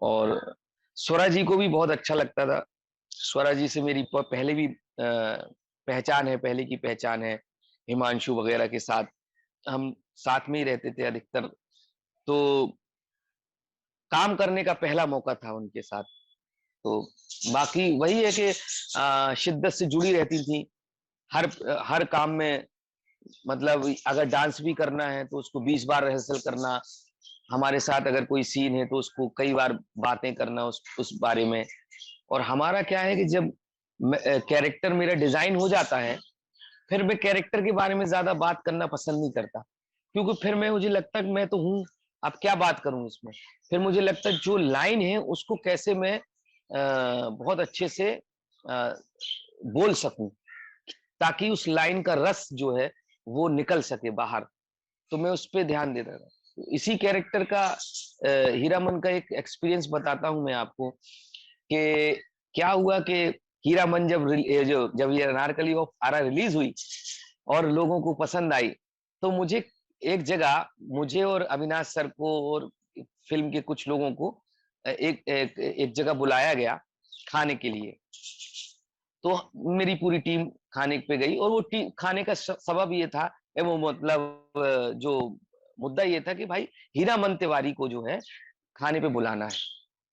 और स्वरा जी को भी बहुत अच्छा लगता था। स्वरा जी से मेरी पहले भी पहचान है, पहले की पहचान है। हिमांशु वगैरह के साथ हम साथ में ही रहते थे अधिकतर, तो काम करने का पहला मौका था उनके साथ। तो बाकी वही है कि शिद्दत से जुड़ी रहती थी हर हर काम में। मतलब अगर डांस भी करना है तो उसको 20 बार रिहर्सल करना, हमारे साथ अगर कोई सीन है तो उसको कई बार बातें करना उस बारे में। और हमारा क्या है कि जब कैरेक्टर मेरा डिजाइन हो जाता है, फिर मैं कैरेक्टर के बारे में ज्यादा बात करना पसंद नहीं करता, क्योंकि फिर मुझे लगता है कि मैं तो हूँ, अब क्या बात करूं इसमें। फिर मुझे लगता है जो लाइन है उसको कैसे मैं बहुत अच्छे से बोल सकूं, ताकि उस लाइन का रस जो है वो निकल सके बाहर। तो मैं उस पर ध्यान देता था। तो इसी कैरेक्टर का हीरामन का एक एक्सपीरियंस बताता हूं मैं आपको कि क्या हुआ कि हीरामन जब जब ये अनारकली ऑफ आरा रिलीज हुई और लोगों को पसंद आई, तो मुझे एक जगह, मुझे और अविनाश सर को और फ़िल्म के कुछ लोगों को एक एक एक जगह बुलाया गया खाने के लिए। तो मेरी पूरी टीम खाने पे गई और वो टी खाने का सबब ये था, वो मतलब जो मुद्दा ये था कि भाई हीरामन तिवारी को जो है खाने पे बुलाना है।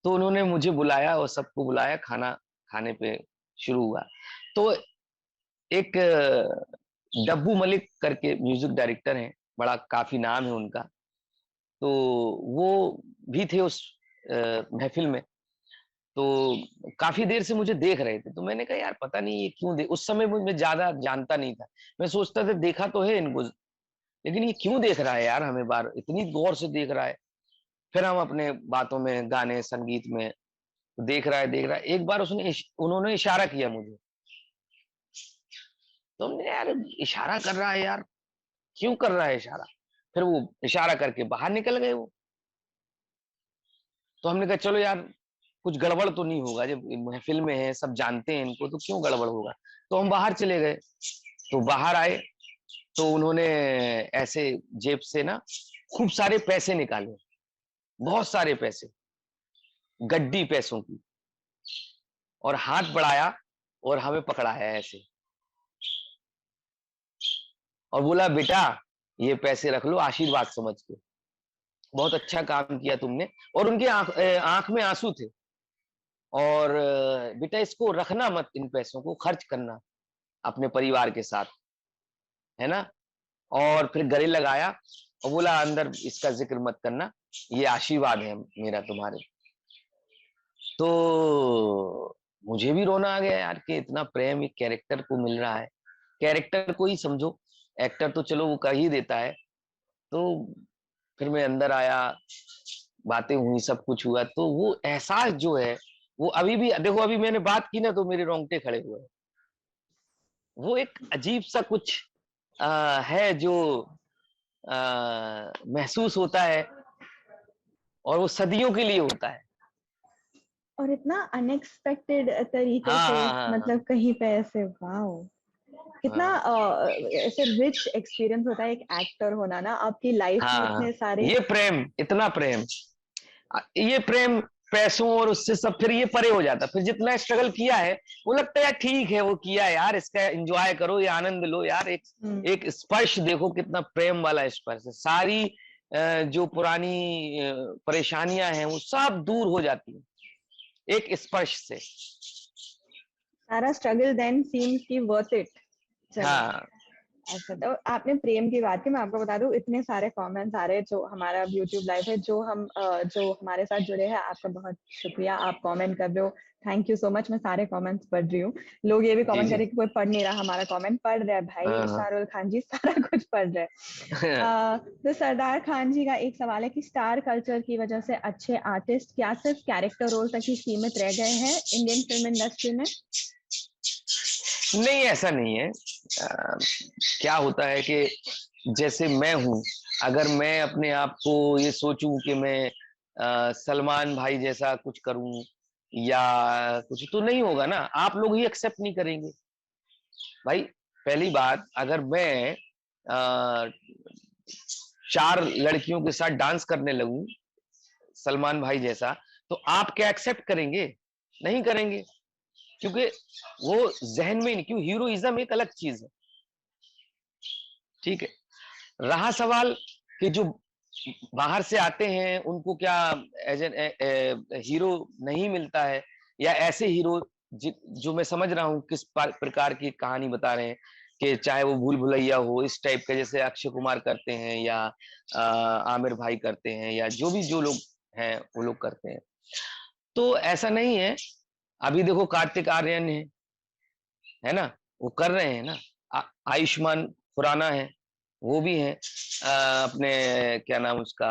तो उन्होंने मुझे बुलाया और सबको बुलाया, खाना खाने पे शुरू हुआ। तो एक डब्बू मलिक करके म्यूजिक डायरेक्टर हैं, बड़ा काफ़ी नाम है उनका। तो वो भी थे उस महफ़िल में। तो काफ़ी देर से मुझे देख रहे थे, तो मैंने कहा यार पता नहीं ये क्यों दे उस समय मैं ज़्यादा जानता नहीं था। मैं सोचता था देखा तो है इनको, लेकिन ये क्यों देख रहा है यार हमें बार इतनी गौर से देख रहा है। फिर हम अपने बातों में, गाने, संगीत में देख रहा है। एक बार उन्होंने इशारा किया मुझे। तो हमने यार इशारा कर रहा है यार, क्यों कर रहा है इशारा? फिर वो इशारा करके बाहर निकल गए वो। तो हमने कहा चलो यार कुछ गड़बड़ तो नहीं होगा, जब महफ़िल में है, सब जानते हैं इनको तो क्यों गड़बड़ होगा? तो हम बाहर चले गए। तो बाहर आए, तो उन्होंने ऐसे जेब से ना खूब सारे पैसे निकाले, बहुत सारे पैसे, गड्डी पैसों की, और हाथ बढ़ाया और हमें पकड़ाया ऐसे और बोला बेटा ये पैसे रख लो आशीर्वाद समझ के, बहुत अच्छा काम किया तुमने। और उनके आँख में आँसू थे। और बेटा इसको रखना मत, इन पैसों को खर्च करना अपने परिवार के साथ, है ना? और फिर गले लगाया और बोला अंदर इसका ज़िक्र मत करना, ये आशीर्वाद है मेरा तुम्हारे। तो मुझे भी रोना आ गया यार कि इतना प्रेम एक कैरेक्टर को मिल रहा है। कैरेक्टर को ही समझो, एक्टर तो चलो वो कर ही देता है। तो फिर मैं अंदर आया, बातें हुई, सब कुछ हुआ, तो वो एहसास जो है, वो अभी भी देखो, अभी मैंने बात की ना तो मेरे रोंगटे खड़े हुए हैं। वो एक अजीब-सा कुछ है जो महसूस होता है और वो सदियों के लिए होता है। और इतना अनएक्सपेक्टेड तरीके हाँ, से, हाँ, हाँ, हाँ। मतलब कहीं पे ऐसे वाओ! कितना हाँ, ऐसे रिच एक्सपीरियंस होता है एक एक्टर होना ना, आपकी लाइफ में हाँ, हाँ। इतने सारे। ये प्रेम, इतना प्रेम, ये प्रेम पैसों और उससे सब फिर ये परे हो जाता है। फिर जितना स्ट्रगल किया है, वो लगता है यार ठीक है वो किया है यार, इसका एन्जॉय करो, ये आनंद लो यार। एक हुँ, एक स्पर्श देखो कितना प्रेम वाला स्पर्श है। सारी जो पुरानी परेशानियाँ हैं वो सब दूर हो जाती हैं, एक स्पर्श से। सारा स्ट्रगल देन सीम्स कि वर्थ इट। चलो, हाँ, ऐसा तो आपने प्रेम की बात की, मैं आपको बता दूं इतने सारे कमेंट्स आ रहे हैं, जो हमारा यूट्यूब लाइव है, जो हम जो हमारे साथ जुड़े हैं, आपका बहुत शुक्रिया, आप कमेंट कर रहे हो, थैंक यू सो मच। मैं सारे कमेंट्स पढ़ रही हूँ। लोग ये भी जी, कमेंट जी। करे कि कोई पढ़ नहीं रहा हमारा कमेंट, पढ़ रहे हैं भाई, हाँ, हाँ। शाहरुल खान जी सारा कुछ पढ़ रहे हैं। तो सरदार खान जी का एक सवाल है कि स्टार कल्चर की वजह से अच्छे आर्टिस्ट क्या सिर्फ कैरेक्टर रोल तक ही सीमित रह गए हैं इंडियन फिल्म इंडस्ट्री में? नहीं, ऐसा नहीं है। क्या होता है कि जैसे मैं हूँ, अगर मैं अपने आप को ये सोचूं कि मैं सलमान भाई जैसा कुछ करूं या कुछ, तो नहीं होगा ना, आप लोग ही एक्सेप्ट नहीं करेंगे। भाई पहली बात, अगर मैं 4 लड़कियों के साथ डांस करने लगूं सलमान भाई जैसा, तो आप क्या एक्सेप्ट करेंगे? नहीं करेंगे, क्योंकि वो ज़हन में नहीं, क्यों, हीरोइज़्म एक अलग चीज़ है, ठीक है? रहा सवाल कि जो बाहर से आते हैं उनको क्या एज एन हीरो नहीं मिलता है, या ऐसे हीरो जो मैं समझ रहा हूँ किस प्रकार की कहानी बता रहे हैं, कि चाहे वो भूल भुलैया हो इस टाइप का, जैसे अक्षय कुमार करते हैं या आमिर भाई करते हैं, या जो लोग हैं वो लोग करते हैं, तो ऐसा नहीं है। अभी देखो कार्तिक आर्यन है ना, वो कर रहे हैं ना। आयुष्मान खुराना है, वो भी है, अपने क्या नाम उसका,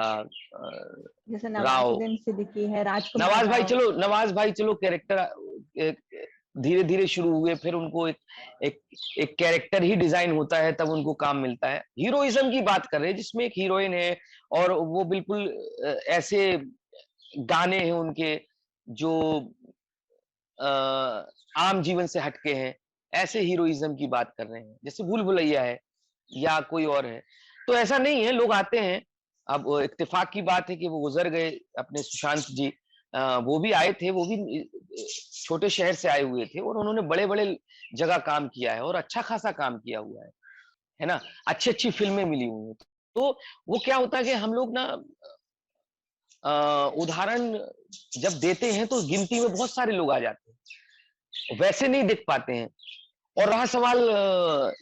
जैसे राव, नवाजुद्दीन सिद्दीकी है, राजकुमार राव। नवाज भाई चलो कैरेक्टर धीरे धीरे शुरू हुए, फिर उनको एक एक कैरेक्टर ही डिजाइन होता है, तब उनको काम मिलता है। हीरोइज्म की बात कर रहे हैं जिसमें एक हीरोइन है और वो बिल्कुल ऐसे गाने हैं उनके जो आम जीवन से हटके हैं, ऐसे हीरोइज्म की बात कर रहे हैं, जैसे भूल भुलैया है या कोई और है। तो ऐसा नहीं है, लोग आते हैं। अब इत्तेफाक की बात है कि वो गुजर गए अपने सुशांत जी, वो भी आए थे, वो भी छोटे शहर से आए हुए थे और उन्होंने बड़े-बड़े जगह काम किया है और अच्छा खासा काम किया हुआ है ना? अच्छी-अच्छी फ़िल्में मिली हुई हैं। तो वो क्या होता है कि हम लोग ना उदाहरण जब देते हैं तो गिनती में बहुत सारे लोग आ जाते हैं, वैसे नहीं दिख पाते हैं। और रहा सवाल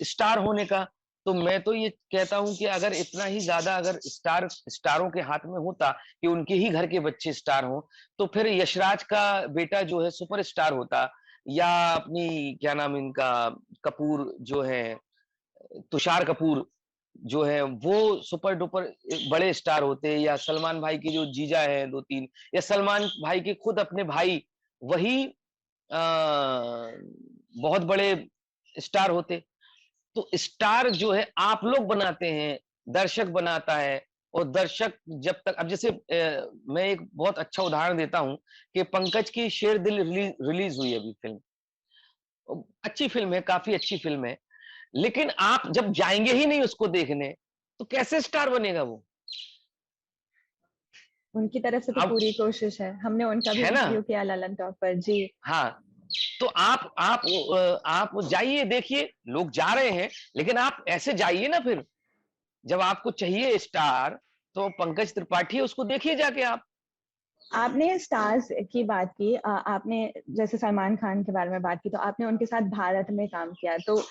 स्टार होने का, तो मैं तो ये कहता हूँ कि अगर इतना ही ज़्यादा अगर स्टारों के हाथ में होता कि उनके ही घर के बच्चे स्टार हों, तो फिर यशराज का बेटा जो है सुपरस्टार होता, या अपनी क्या नाम इनका कपूर जो है, तुषार कपूर जो है वो सुपर डुपर बड़े स्टार होते, या सलमान भाई के जो जीजा हैं 2-3, या सलमान भाई के खुद अपने भाई वही बहुत बड़े स्टार होते। तो स्टार जो है आप लोग बनाते हैं, दर्शक बनाता है। और दर्शक जब तक, अब जैसे मैं एक बहुत अच्छा उदाहरण देता हूँ कि पंकज की शेर दिल रिलीज हुई अभी फिल्म, अच्छी फिल्म है, काफी अच्छी फिल्म है, लेकिन आप जब जाएंगे ही नहीं उसको देखने, तो कैसे स्टार बनेगा वो? उनकी तरफ से तो अब पूरी कोशिश है, हमने उनका भी है ना? इंटरव्यू किया ललन टॉप पर जी। हाँ, तो आप जाइए देखिए, लोग जा रहे हैं, लेकिन आप ऐसे जाइए ना फिर, जब आपको चाहिए स्टार, तो पंकज त्रिपाठी है, उसको देखिए जाके आप। आपने स्टार्स की बात की, आपने जैसे सलमान खान के बारे में बात की, तो आपने उनके साथ भारत में काम किया, तो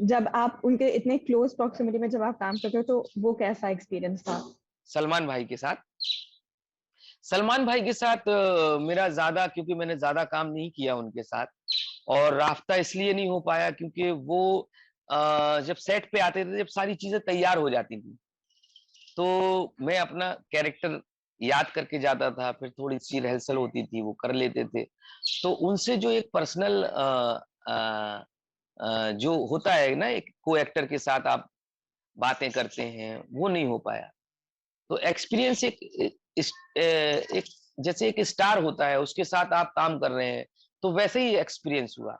जब आप उनके इतने क्लोज प्रॉक्सिमिटी में जब आप काम करते हो तो वो कैसा एक्सपीरियंस था? सलमान भाई के साथ, सलमान भाई के साथ मेरा ज्यादा, क्योंकि मैंने ज्यादा काम नहीं किया उनके साथ, और राफ्ता इसलिए नहीं हो पाया क्योंकि वो जब सेट पे आते थे, जब सारी चीजें तैयार हो जाती थी, तो मैं अपना कैरेक्टर याद करके जाता था, फिर थोड़ी सी रिहर्सल होती थी, वो कर लेते थे। तो उनसे जो एक पर्सनल जो होता है ना, एक को एक्टर के साथ आप बातें करते हैं, वो नहीं हो पाया। तो एक्सपीरियंस एक जैसे एक स्टार होता है, उसके साथ आप काम कर रहे हैं, तो वैसे ही एक्सपीरियंस हुआ।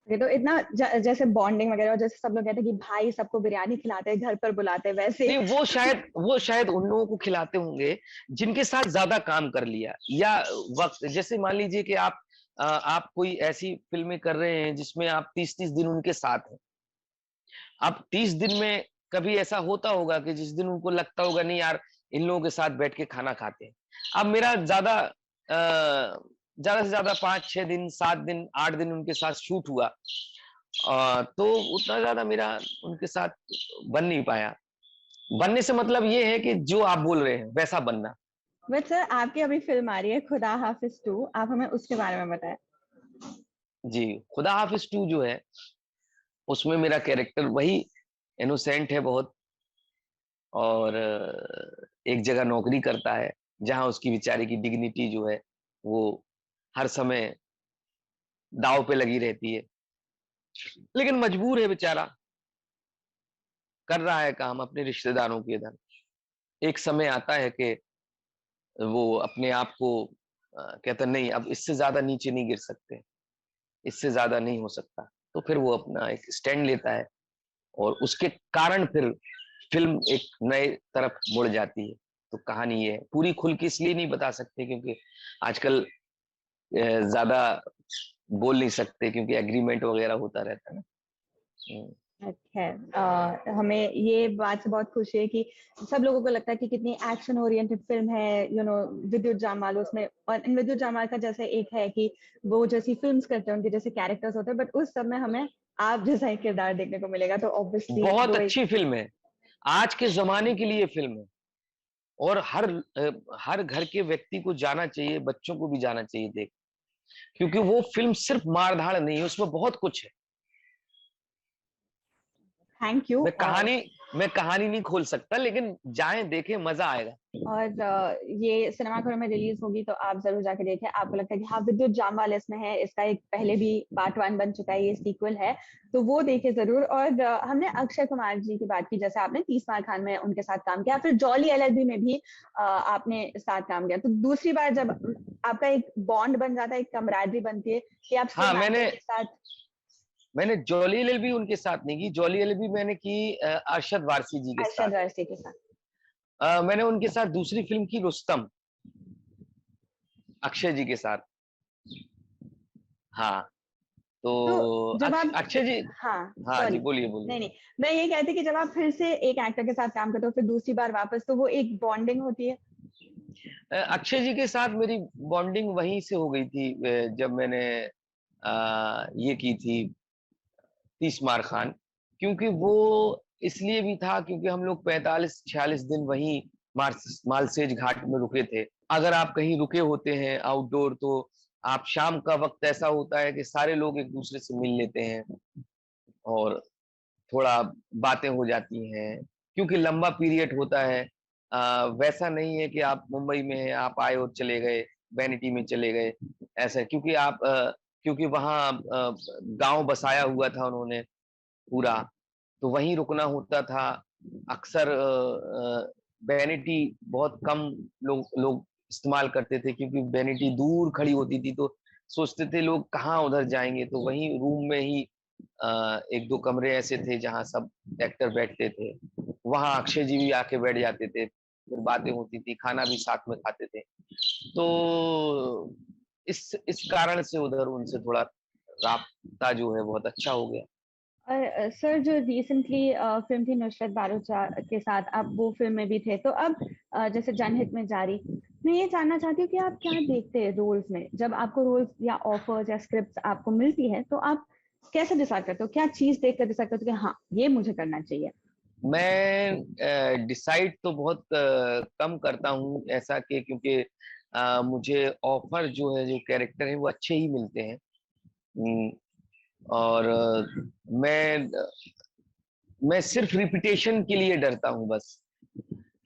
ये तो इतना जैसे बॉन्डिंग वगैरह, और जैसे सब लोग कहते हैं कि भाई सबको बिरयानी खिलाते हैं, घर पर बुलाते हैं, वैसे। नहीं, वो शायद उन लोगों को खिलाते होंगे जिनके साथ ज्यादा काम कर लिया, या वक्त, जैसे मान लीजिए कि आप कोई ऐसी फिल्में कर रहे हैं जिसमें आप 30-30 दिन उनके साथ हैं। अब 30 दिन में कभी ऐसा होता होगा कि जिस दिन उनको लगता होगा नहीं यार, इन लोगों के साथ बैठ के खाना खाते हैं। अब मेरा ज्यादा से ज्यादा 5-6 दिन, 7 दिन, 8 दिन उनके साथ शूट हुआ, तो उतना ज्यादा मेरा उनके साथ बन नहीं पाया। बनने से मतलब ये है कि जो आप बोल रहे हैं वैसा बनना। बट सर, आपकी अभी फिल्म आ रही है खुदा हाफिज 2, आप हमें उसके बारे में बताएं। जी, खुदा हाफिज 2 जो है, उसमें मेरा कैरेक्टर वही इनोसेंट है बहुत, और एक जगह नौकरी करता है जहां उसकी बेचारे की डिग्निटी जो है वो हर समय दांव पे लगी रहती है, लेकिन मजबूर है बेचारा, कर रहा है काम अपने रिश्तेदारों के इधर। एक समय आता है कि वो अपने आप को कहता है, नहीं अब इससे ज्यादा नीचे नहीं गिर सकते, इससे ज्यादा नहीं हो सकता, तो फिर वो अपना एक स्टैंड लेता है, और उसके कारण फिर फिल्म एक नए तरफ मुड़ जाती है। तो कहानी ये है, पूरी खुल के इसलिए नहीं बता सकते क्योंकि आजकल ज्यादा बोल नहीं सकते, क्योंकि एग्रीमेंट वगैरह होता रहता है ना। हम्म। अच्छा, हमें ये बात से बहुत खुशी है कि सब लोगों को लगता है कि कितनी एक्शन ओरिएंटेड फिल्म है, विद्युत जामवाल उसमें, और इन विद्युत जामवाल का जैसे एक है कि वो जैसी फिल्म्स करते हैं, उनके जैसे कैरेक्टर्स होते हैं, बट उस सब में हमें आप जैसा ही किरदार देखने को मिलेगा, तो ऑब्वियसली बहुत वो एक। अच्छी फिल्म है, आज के जमाने के लिए फिल्म है, और हर घर के व्यक्ति को जाना चाहिए, बच्चों को भी जाना चाहिए देख, क्योंकि वो फिल्म सिर्फ मारधाड़ नहीं है, उसमें बहुत कुछ है। Thank you. मैं कहानी नहीं खोल सकता, लेकिन जाएं देखें, मजा आएगा। और ये सिनेमाघरों में रिलीज होगी तो आप जरूर जाके देखें। आपको लगता है कि हाँ, विद्युत जामवाल इसमें है, इसका एक पहले भी पार्ट 1 बन चुका है, ये सीक्वल है, तो वो देखे जरूर। और हमने अक्षय कुमार जी की बात की, जैसे आपने 30 मार खान में उनके साथ काम किया, फिर जॉली एलएलबी में भी आपने साथ काम किया, तो दूसरी बार जब आपका एक बॉन्ड बन जाता है, एक कमराडरी बनती है कि आप हाँ, सेम एक्टर के साथ। मैंने जॉली एलएलबी उनके साथ नहीं की, जॉली एलएलबी मैंने की अरशद वारसी जी के साथ। अरशद वारसी के साथ। मैंने उनके साथ दूसरी फिल्म की रुस्तम, अक्षय जी के साथ। हाँ, तो तो जब आप, अक्षय जी। हाँ हाँ जी, सॉरी, बोलिए बोलिए। नहीं नहीं, मैं ये कहती कि जब आप फिर से एक एक्टर के साथ काम करते हो फिर दूसरी बार वापस, तो वो एक बॉन्डिंग होती है। अक्षय जी के साथ मेरी बॉन्डिंग वहीं से हो गई थी, जब मैंने ये की थी 30 मार खान, क्योंकि वो इसलिए भी था क्योंकि हम लोग 45-46 दिन वहीं मालसेज घाट में रुके थे। अगर आप कहीं रुके होते हैं आउटडोर, तो आप शाम का वक्त ऐसा होता है कि सारे लोग एक दूसरे से मिल लेते हैं और थोड़ा बातें हो जाती हैं, क्योंकि लंबा पीरियड होता है। वैसा नहीं है कि आप मुंबई में हैं, आप आए और चले गए, वैनिटी में चले गए, ऐसा है। क्योंकि वहाँ गाँव बसाया हुआ था उन्होंने पूरा, तो वहीं रुकना होता था। अक्सर वैनिटी बहुत कम लोग लोग इस्तेमाल करते थे, क्योंकि वैनिटी दूर खड़ी होती थी, तो सोचते थे लोग कहाँ उधर जाएँगे, तो वहीं रूम में ही 1-2 कमरे ऐसे थे जहाँ सब एक्टर बैठते थे। वहाँ अक्षय जी भी आके बैठ जाते थे, फिर बातें होती थी, खाना भी साथ में खाते थे। तो इस कारण से उधर उनसे थोड़ा राब्ता जो है बहुत अच्छा हो गया। और सर जो रिसेंटली फिल्म थी नुसरत भरूचा के साथ, आप वो फिल्म में भी थे, तो अब जैसे जनहित में जारी, मैं ये जानना चाहती हूँ कि आप क्या देखते हैं रोल्स में, जब आपको रोल्स या ऑफर्स या स्क्रिप्ट आपको मिलती है तो आप कैसे डिसाइड करते हो, क्या चीज देख कर डिसाइड करते हो कि हाँ ये मुझे करना चाहिए। मैं डिसाइड तो बहुत कम करता हूँ ऐसा, कि क्योंकि मुझे ऑफर जो है, जो कैरेक्टर है वो अच्छे ही मिलते हैं। उम, और मैं सिर्फ रिपिटेशन के लिए डरता हूँ बस,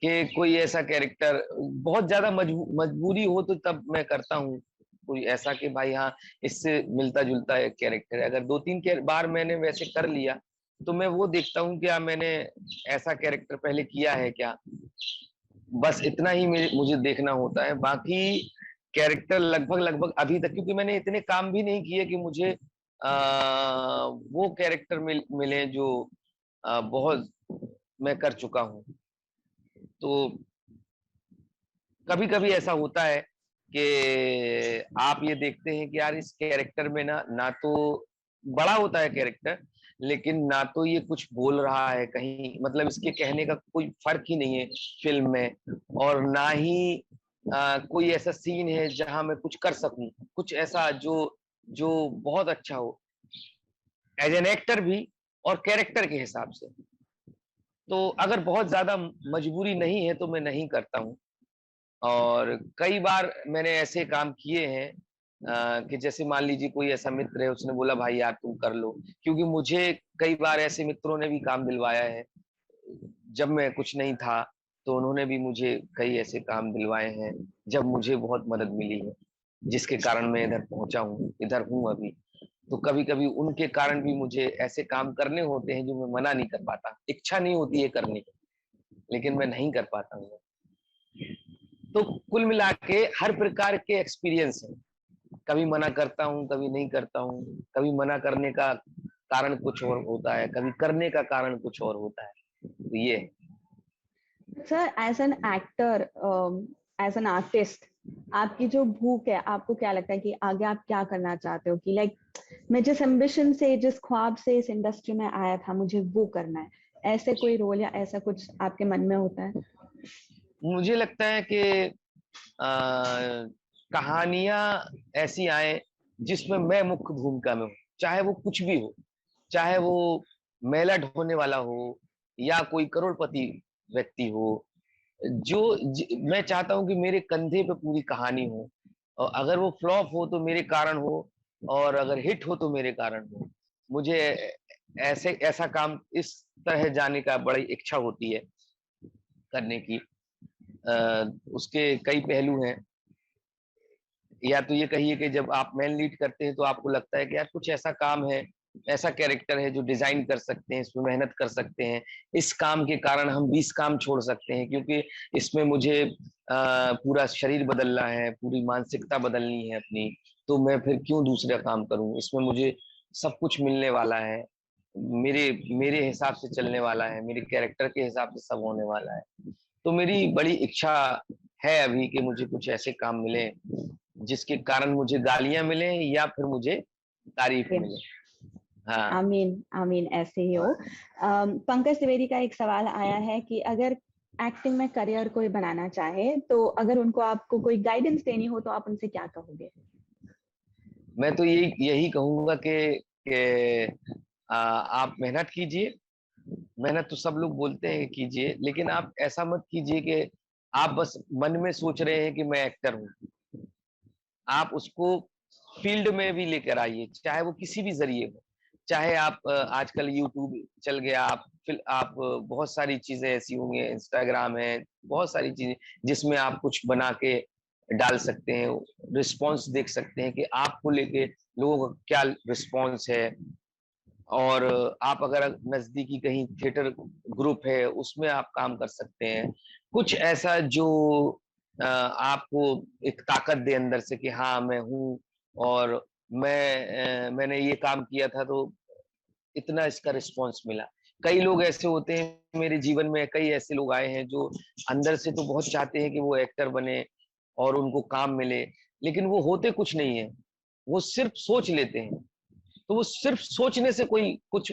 कि कोई ऐसा कैरेक्टर बहुत ज्यादा मजबूरी हो तो तब मैं करता हूँ कोई ऐसा कि भाई हाँ, इससे मिलता जुलता एक कैरेक्टर है। अगर 2-3 बार मैंने वैसे कर लिया, तो मैं वो देखता हूँ क्या मैंने ऐसा कैरेक्टर पहले किया है क्या, बस इतना ही मुझे देखना होता है। बाकी कैरेक्टर लगभग लगभग अभी तक, क्योंकि मैंने इतने काम भी नहीं किए कि मुझे वो कैरेक्टर मिले जो बहुत मैं कर चुका हूँ। तो कभी-कभी ऐसा होता है कि आप ये देखते हैं कि यार इस कैरेक्टर में ना ना तो बड़ा होता है कैरेक्टर, लेकिन ना तो ये कुछ बोल रहा है कहीं, मतलब इसके कहने का कोई फर्क ही नहीं है फ़िल्म में, और ना ही कोई ऐसा सीन है जहाँ मैं कुछ कर सकूँ, कुछ ऐसा जो जो बहुत अच्छा हो, एज़ एन एक्टर भी और कैरेक्टर के हिसाब से। तो अगर बहुत ज़्यादा मजबूरी नहीं है तो मैं नहीं करता हूँ। और कई बार मैंने ऐसे काम किए हैं कि जैसे मान लीजिए कोई ऐसा मित्र है, उसने बोला भाई यार तुम कर लो, क्योंकि मुझे कई बार ऐसे मित्रों ने भी काम दिलवाया है जब मैं कुछ नहीं था, तो उन्होंने भी मुझे कई ऐसे काम दिलवाए हैं जब मुझे बहुत मदद मिली है, जिसके कारण मैं इधर पहुंचा हूँ, इधर हूँ अभी। तो कभी कभी उनके कारण भी मुझे ऐसे काम करने होते हैं जो मैं मना नहीं कर पाता, इच्छा नहीं होती है करने की, लेकिन मैं नहीं कर पाता हूँ। तो कुल मिला के हर प्रकार के एक्सपीरियंस है, कभी मना करता हूँ, कभी नहीं करता हूँ, कभी मना करने का कारण कुछ और होता है, कभी करने का कारण कुछ और होता है, तो ये है। Sir as an actor, as an artist, आपकी जो भूख है, आपको क्या लगता है कि आगे आप क्या करना चाहते हो, कि लाइक मैं जिस एम्बिशन से, जिस ख्वाब से इस इंडस्ट्री में आया था मुझे वो करना है, ऐसे कोई रोल या ऐसा कुछ आपके मन में होता है। मुझे लगता है कि कहानियां ऐसी आए जिसमें मैं मुख्य भूमिका में हूँ, चाहे वो कुछ भी हो, चाहे वो मेला ढोने वाला हो या कोई करोड़पति व्यक्ति हो, मैं चाहता हूँ कि मेरे कंधे पे पूरी कहानी हो, और अगर वो फ्लॉप हो तो मेरे कारण हो, और अगर हिट हो तो मेरे कारण हो। मुझे ऐसे ऐसा काम इस तरह जाने का बड़ी इच्छा होती है करने की। उसके कई पहलू हैं। या तो ये कहिए कि जब आप मेन लीड करते हैं तो आपको लगता है कि यार कुछ ऐसा काम है, ऐसा कैरेक्टर है जो डिजाइन कर सकते हैं, इसमें मेहनत कर सकते हैं, इस काम के कारण हम 20 काम छोड़ सकते हैं, क्योंकि इसमें मुझे पूरा शरीर बदलना है, पूरी मानसिकता बदलनी है अपनी, तो मैं फिर क्यों दूसरा काम करूं, इसमें मुझे सब कुछ मिलने वाला है, मेरे मेरे हिसाब से चलने वाला है, मेरे कैरेक्टर के हिसाब से सब होने वाला है। तो मेरी बड़ी इच्छा है अभी कि मुझे कुछ ऐसे काम मिले जिसके कारण मुझे गालियां मिले या फिर मुझे तारीफ मिले। हाँ। आमीन आमीन, ऐसे ही हो। पंकज त्रिवेदी का एक सवाल आया है कि अगर एक्टिंग में करियर कोई बनाना चाहे तो अगर उनको आपको कोई गाइडेंस देनी हो तो आप उनसे क्या कहोगे? मैं तो यही कहूंगा कि आप मेहनत कीजिए। मेहनत तो सब लोग बोलते हैं कीजिए, लेकिन आप ऐसा मत कीजिए कि आप बस मन में सोच रहे हैं कि मैं एक्टर हूँ। आप उसको फील्ड में भी लेकर आइए, चाहे वो किसी भी जरिए हो। चाहे आप आजकल यूट्यूब चल गया, आप बहुत सारी चीजें ऐसी होंगी, इंस्टाग्राम है, बहुत सारी चीजें जिसमें आप कुछ बना के डाल सकते हैं, रिस्पॉन्स देख सकते हैं कि आपको लेके लोगों का क्या रिस्पॉन्स है। और आप अगर नजदीकी कहीं थिएटर ग्रुप है उसमें आप काम कर सकते हैं। कुछ ऐसा जो आपको एक ताकत दे अंदर से कि हाँ मैं हूँ, और मैंने ये काम किया था तो इतना इसका रिस्पॉन्स मिला। कई लोग ऐसे होते हैं, मेरे जीवन में कई ऐसे लोग आए हैं जो अंदर से तो बहुत चाहते हैं कि वो एक्टर बने और उनको काम मिले, लेकिन वो होते कुछ नहीं है, वो सिर्फ सोच लेते हैं। तो वो सिर्फ सोचने से कोई कुछ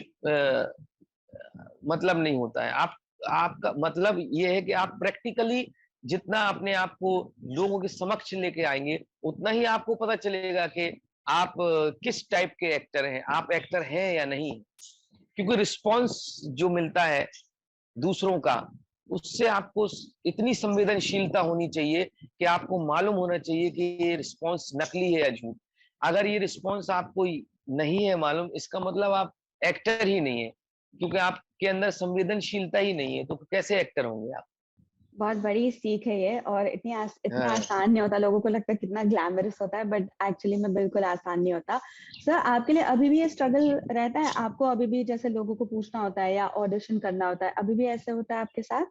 मतलब नहीं होता है। आप आपका मतलब ये है कि आप प्रैक्टिकली जितना अपने आप को लोगों के समक्ष लेके आएंगे, उतना ही आपको पता चलेगा कि आप किस टाइप के एक्टर हैं, आप एक्टर हैं या नहीं। क्योंकि रिस्पॉन्स जो मिलता है दूसरों का, उससे आपको इतनी संवेदनशीलता होनी चाहिए कि आपको मालूम होना चाहिए कि ये रिस्पॉन्स नकली है या झूठ। अगर ये रिस्पॉन्स आपको नहीं है मालूम, इसका मतलब आप एक्टर ही नहीं है, क्योंकि आपके अंदर संवेदनशीलता ही नहीं है, तो कैसे एक्टर होंगे आप? बहुत बड़ी सीख है ये, और इतना हाँ। आसान नहीं होता। लोगों को लगता है कितना ग्लैमरस होता है, बट एक्चुअली में बिल्कुल आसान नहीं होता। सर, आपके लिए अभी भी ये स्ट्रगल रहता है? आपको अभी भी जैसे लोगों को पूछना होता है या ऑडिशन करना होता है, अभी भी ऐसे होता है आपके साथ?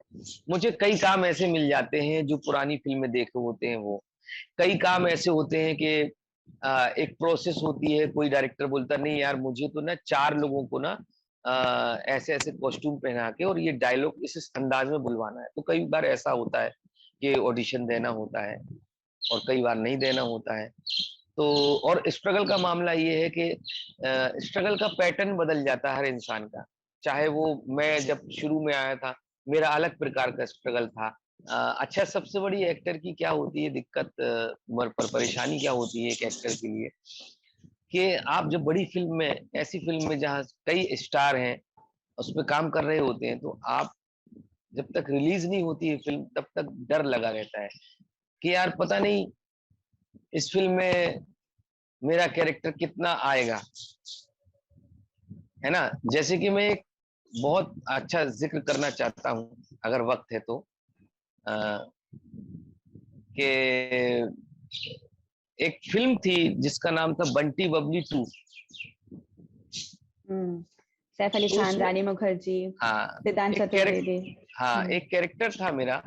मुझे कई काम ऐसे मिल जाते हैं जो पुरानी फिल्में देखे होते हैं वो। कई काम ऐसे होते हैं कि एक प्रोसेस होती है, कोई डायरेक्टर बोलता नहीं यार मुझे तो ना 4 लोगों को ना ऐसे ऐसे कॉस्ट्यूम पहना के और ये डायलॉग इस अंदाज में बुलवाना है। तो कई बार ऐसा होता है कि ऑडिशन देना होता है और कई बार नहीं देना होता है। तो और स्ट्रगल का मामला ये है कि स्ट्रगल का पैटर्न बदल जाता है हर इंसान का। चाहे वो, मैं जब शुरू में आया था मेरा अलग प्रकार का स्ट्रगल था। अच्छा, सबसे बड़ी एक्टर की क्या होती है दिक्कत, पर परेशानी क्या होती है एक एक्टर के लिए, कि आप जब बड़ी फिल्म में, ऐसी फिल्म में जहाँ कई स्टार हैं उसमें काम कर रहे होते हैं, तो आप जब तक रिलीज नहीं होती है फिल्म तब तक डर लगा रहता है कि यार पता नहीं इस फिल्म में मेरा कैरेक्टर कितना आएगा, है ना। जैसे कि मैं एक बहुत अच्छा जिक्र करना चाहता हूँ अगर वक्त है तो, अ, कि एक फिल्म थी जिसका नाम था बंटी बबली 2। हम्म। सैफ अली तो खान, उसमें, रानी मुखर्जी, हाँ, सिद्धांत एक चतुर्वेदी। हाँ, हम्म। एक कैरेक्टर था मेरा,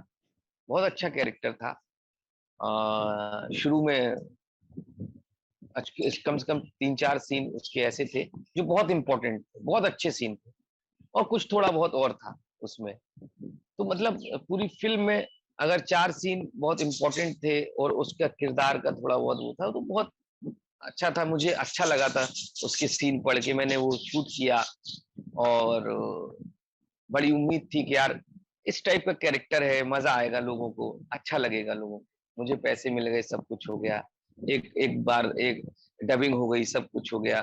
बहुत अच्छा कैरेक्टर था। शुरू में कम से कम 3-4 सीन उसके ऐसे थे जो बहुत इंपॉर्टेंट थे, बहुत अच्छे सीन थे, और कुछ थोड़ा बहुत और था उसमें। तो मतलब पूरी फिल्म में अगर 4 सीन बहुत इंपॉर्टेंट थे और उसका किरदार का थोड़ा बहुत वो था, तो बहुत अच्छा था, मुझे अच्छा लगा था उसके सीन पढ़ के। मैंने वो शूट किया और बड़ी उम्मीद थी कि यार इस टाइप का कैरेक्टर है, मजा आएगा लोगों को, अच्छा लगेगा लोगों को। मुझे पैसे मिल गए, सब कुछ हो गया, एक एक बार एक डबिंग हो गई, सब कुछ हो गया।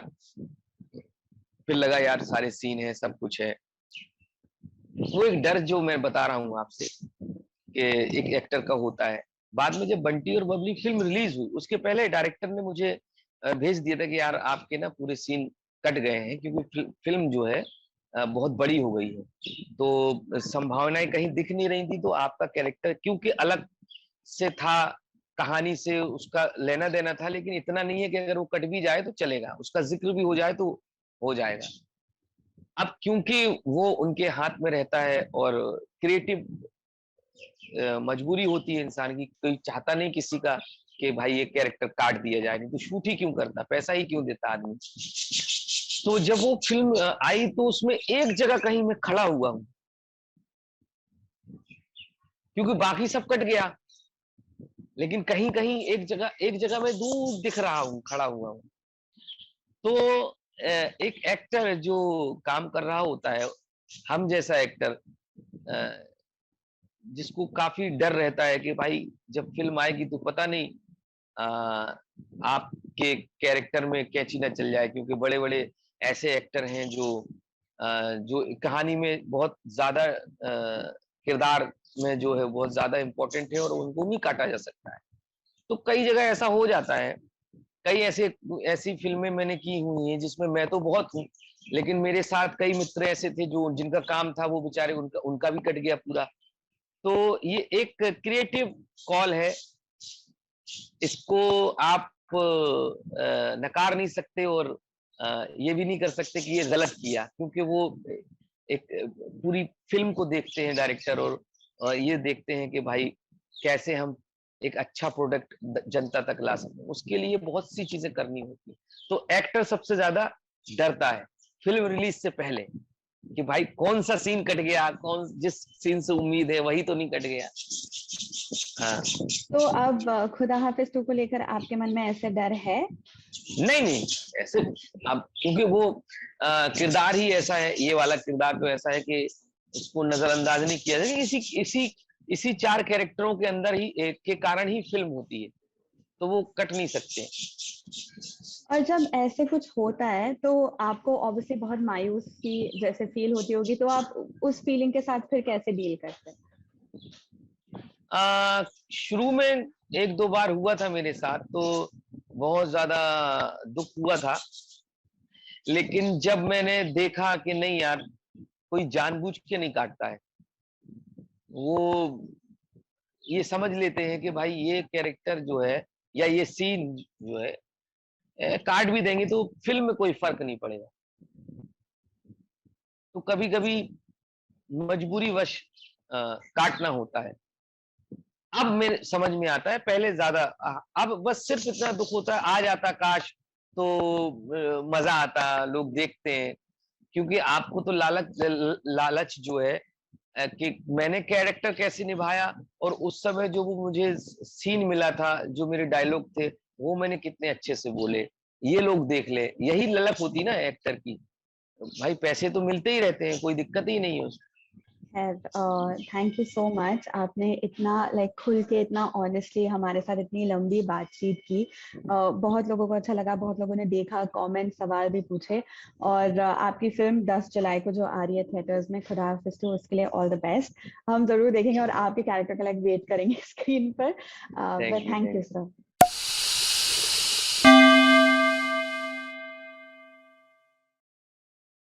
फिर लगा यार सारे सीन है, सब कुछ है। वो एक डर जो मैं बता रहा हूँ आपसे कि एक एक्टर का होता है। बाद में जब बंटी और बबली फिल्म रिलीज हुई, उसके पहले डायरेक्टर ने मुझे भेज दिया था कि यार आपके ना पूरे सीन कट गए हैं, क्योंकि फिल्म जो है बहुत बड़ी हो गई है, तो संभावनाएं कहीं दिख नहीं रही थी। तो आपका कैरेक्टर क्योंकि अलग से था, कहानी से उसका लेना देना था, लेकिन इतना नहीं है कि अगर वो कट भी जाए तो चलेगा, उसका जिक्र भी हो जाए तो हो जाएगा। अब क्योंकि वो उनके हाथ में रहता है और क्रिएटिव मजबूरी होती है इंसान की, कोई चाहता नहीं किसी का कि भाई ये कैरेक्टर काट दिया जाए, नहीं तो शूट ही क्यों करता, पैसा ही क्यों देता आदमी। तो जब वो फिल्म आई तो उसमें एक जगह कहीं मैं खड़ा हुआ हूँ, क्योंकि बाकी सब कट गया, लेकिन कहीं कहीं एक जगह मैं दूर दिख रहा हूँ, खड़ा हुआ हूँ। तो एक एक्टर जो काम कर रहा होता है, हम जैसा एक्टर, जिसको काफी डर रहता है कि भाई जब फिल्म आएगी तो पता नहीं अ, आपके कैरेक्टर में कैची ना चल जाए, क्योंकि बड़े बड़े ऐसे एक्टर हैं जो कहानी में बहुत ज्यादा किरदार में जो है बहुत ज्यादा इम्पोर्टेंट है और उनको नहीं काटा जा सकता है। तो कई जगह ऐसा हो जाता है। कई ऐसी फिल्में मैंने की हुई हैं जिसमें मैं तो बहुत हूँ, लेकिन मेरे साथ कई मित्र ऐसे थे जो जिनका काम था वो बेचारे उनका उनका भी कट गया पूरा। तो ये एक क्रिएटिव कॉल है, इसको आप नकार नहीं सकते और ये भी नहीं कर सकते कि ये गलत किया, क्योंकि वो एक पूरी फिल्म को देखते हैं डायरेक्टर, और ये देखते हैं कि भाई कैसे हम एक अच्छा प्रोडक्ट जनता तक ला सकते हैं। उसके लिए बहुत सी चीजें करनी होती है। तो एक्टर सबसे ज्यादा डरता है फिल्म रिलीज से पहले कि भाई कौन सा सीन कट गया, कौन जिस सीन से उम्मीद है वही तो नहीं कट गया। हाँ। तो अब खुदा हाफिज 2 को लेकर आपके मन में ऐसे डर है? नहीं नहीं, ऐसे अब क्योंकि वो किरदार ही ऐसा है, ये वाला किरदार तो ऐसा है कि उसको नजरअंदाज नहीं किया जाए। इसी इसी इसी 4 कैरेक्टरों के अंदर ही एक के कारण ही फिल्म होती है, तो वो कट नहीं सकते। और जब ऐसे कुछ होता है तो आपको ऑब्वियसली बहुत मायूसी जैसे फील होती होगी, तो आप उस फीलिंग के साथ फिर कैसे डील करते हैं? शुरू में 1-2 बार हुआ था मेरे साथ, तो बहुत ज्यादा दुख हुआ था। लेकिन जब मैंने देखा कि नहीं यार, कोई जानबूझ के नहीं काटता है, वो ये समझ लेते हैं कि भाई ये कैरेक्टर जो है या ये सीन जो है काट भी देंगे तो फिल्म में कोई फर्क नहीं पड़ेगा। तो कभी कभी मजबूरी वश काटना होता है। अब मेरे समझ में आता है, पहले ज्यादा अब बस सिर्फ इतना दुख होता है, आ जाता काश तो मजा आता, लोग देखते हैं। क्योंकि आपको तो लालच जो है कि मैंने कैरेक्टर कैसे निभाया, और उस समय जो वो मुझे सीन मिला था, जो मेरे डायलॉग थे वो मैंने कितने अच्छे से बोले, ये लोग देख ले। यही ललक होती ना एक्टर की। भाई पैसे तो मिलते ही रहते हैं, कोई दिक्कत ही नहीं है उसमें। थैंक यू सो मच, आपने इतना खुल के इतना ऑनेस्टली हमारे साथ इतनी लंबी बातचीत की। बहुत लोगों को अच्छा लगा, बहुत लोगों ने देखा, कमेंट सवाल भी पूछे। और आपकी फिल्म 10 जुलाई को जो आ रही है थिएटर्स में, खुदा हाफिज 2, उसके लिए ऑल द बेस्ट। हम जरूर देखेंगे और आपके कैरेक्टर का वेट करेंगे स्क्रीन पर। Thank you, thank thank you you. Sir.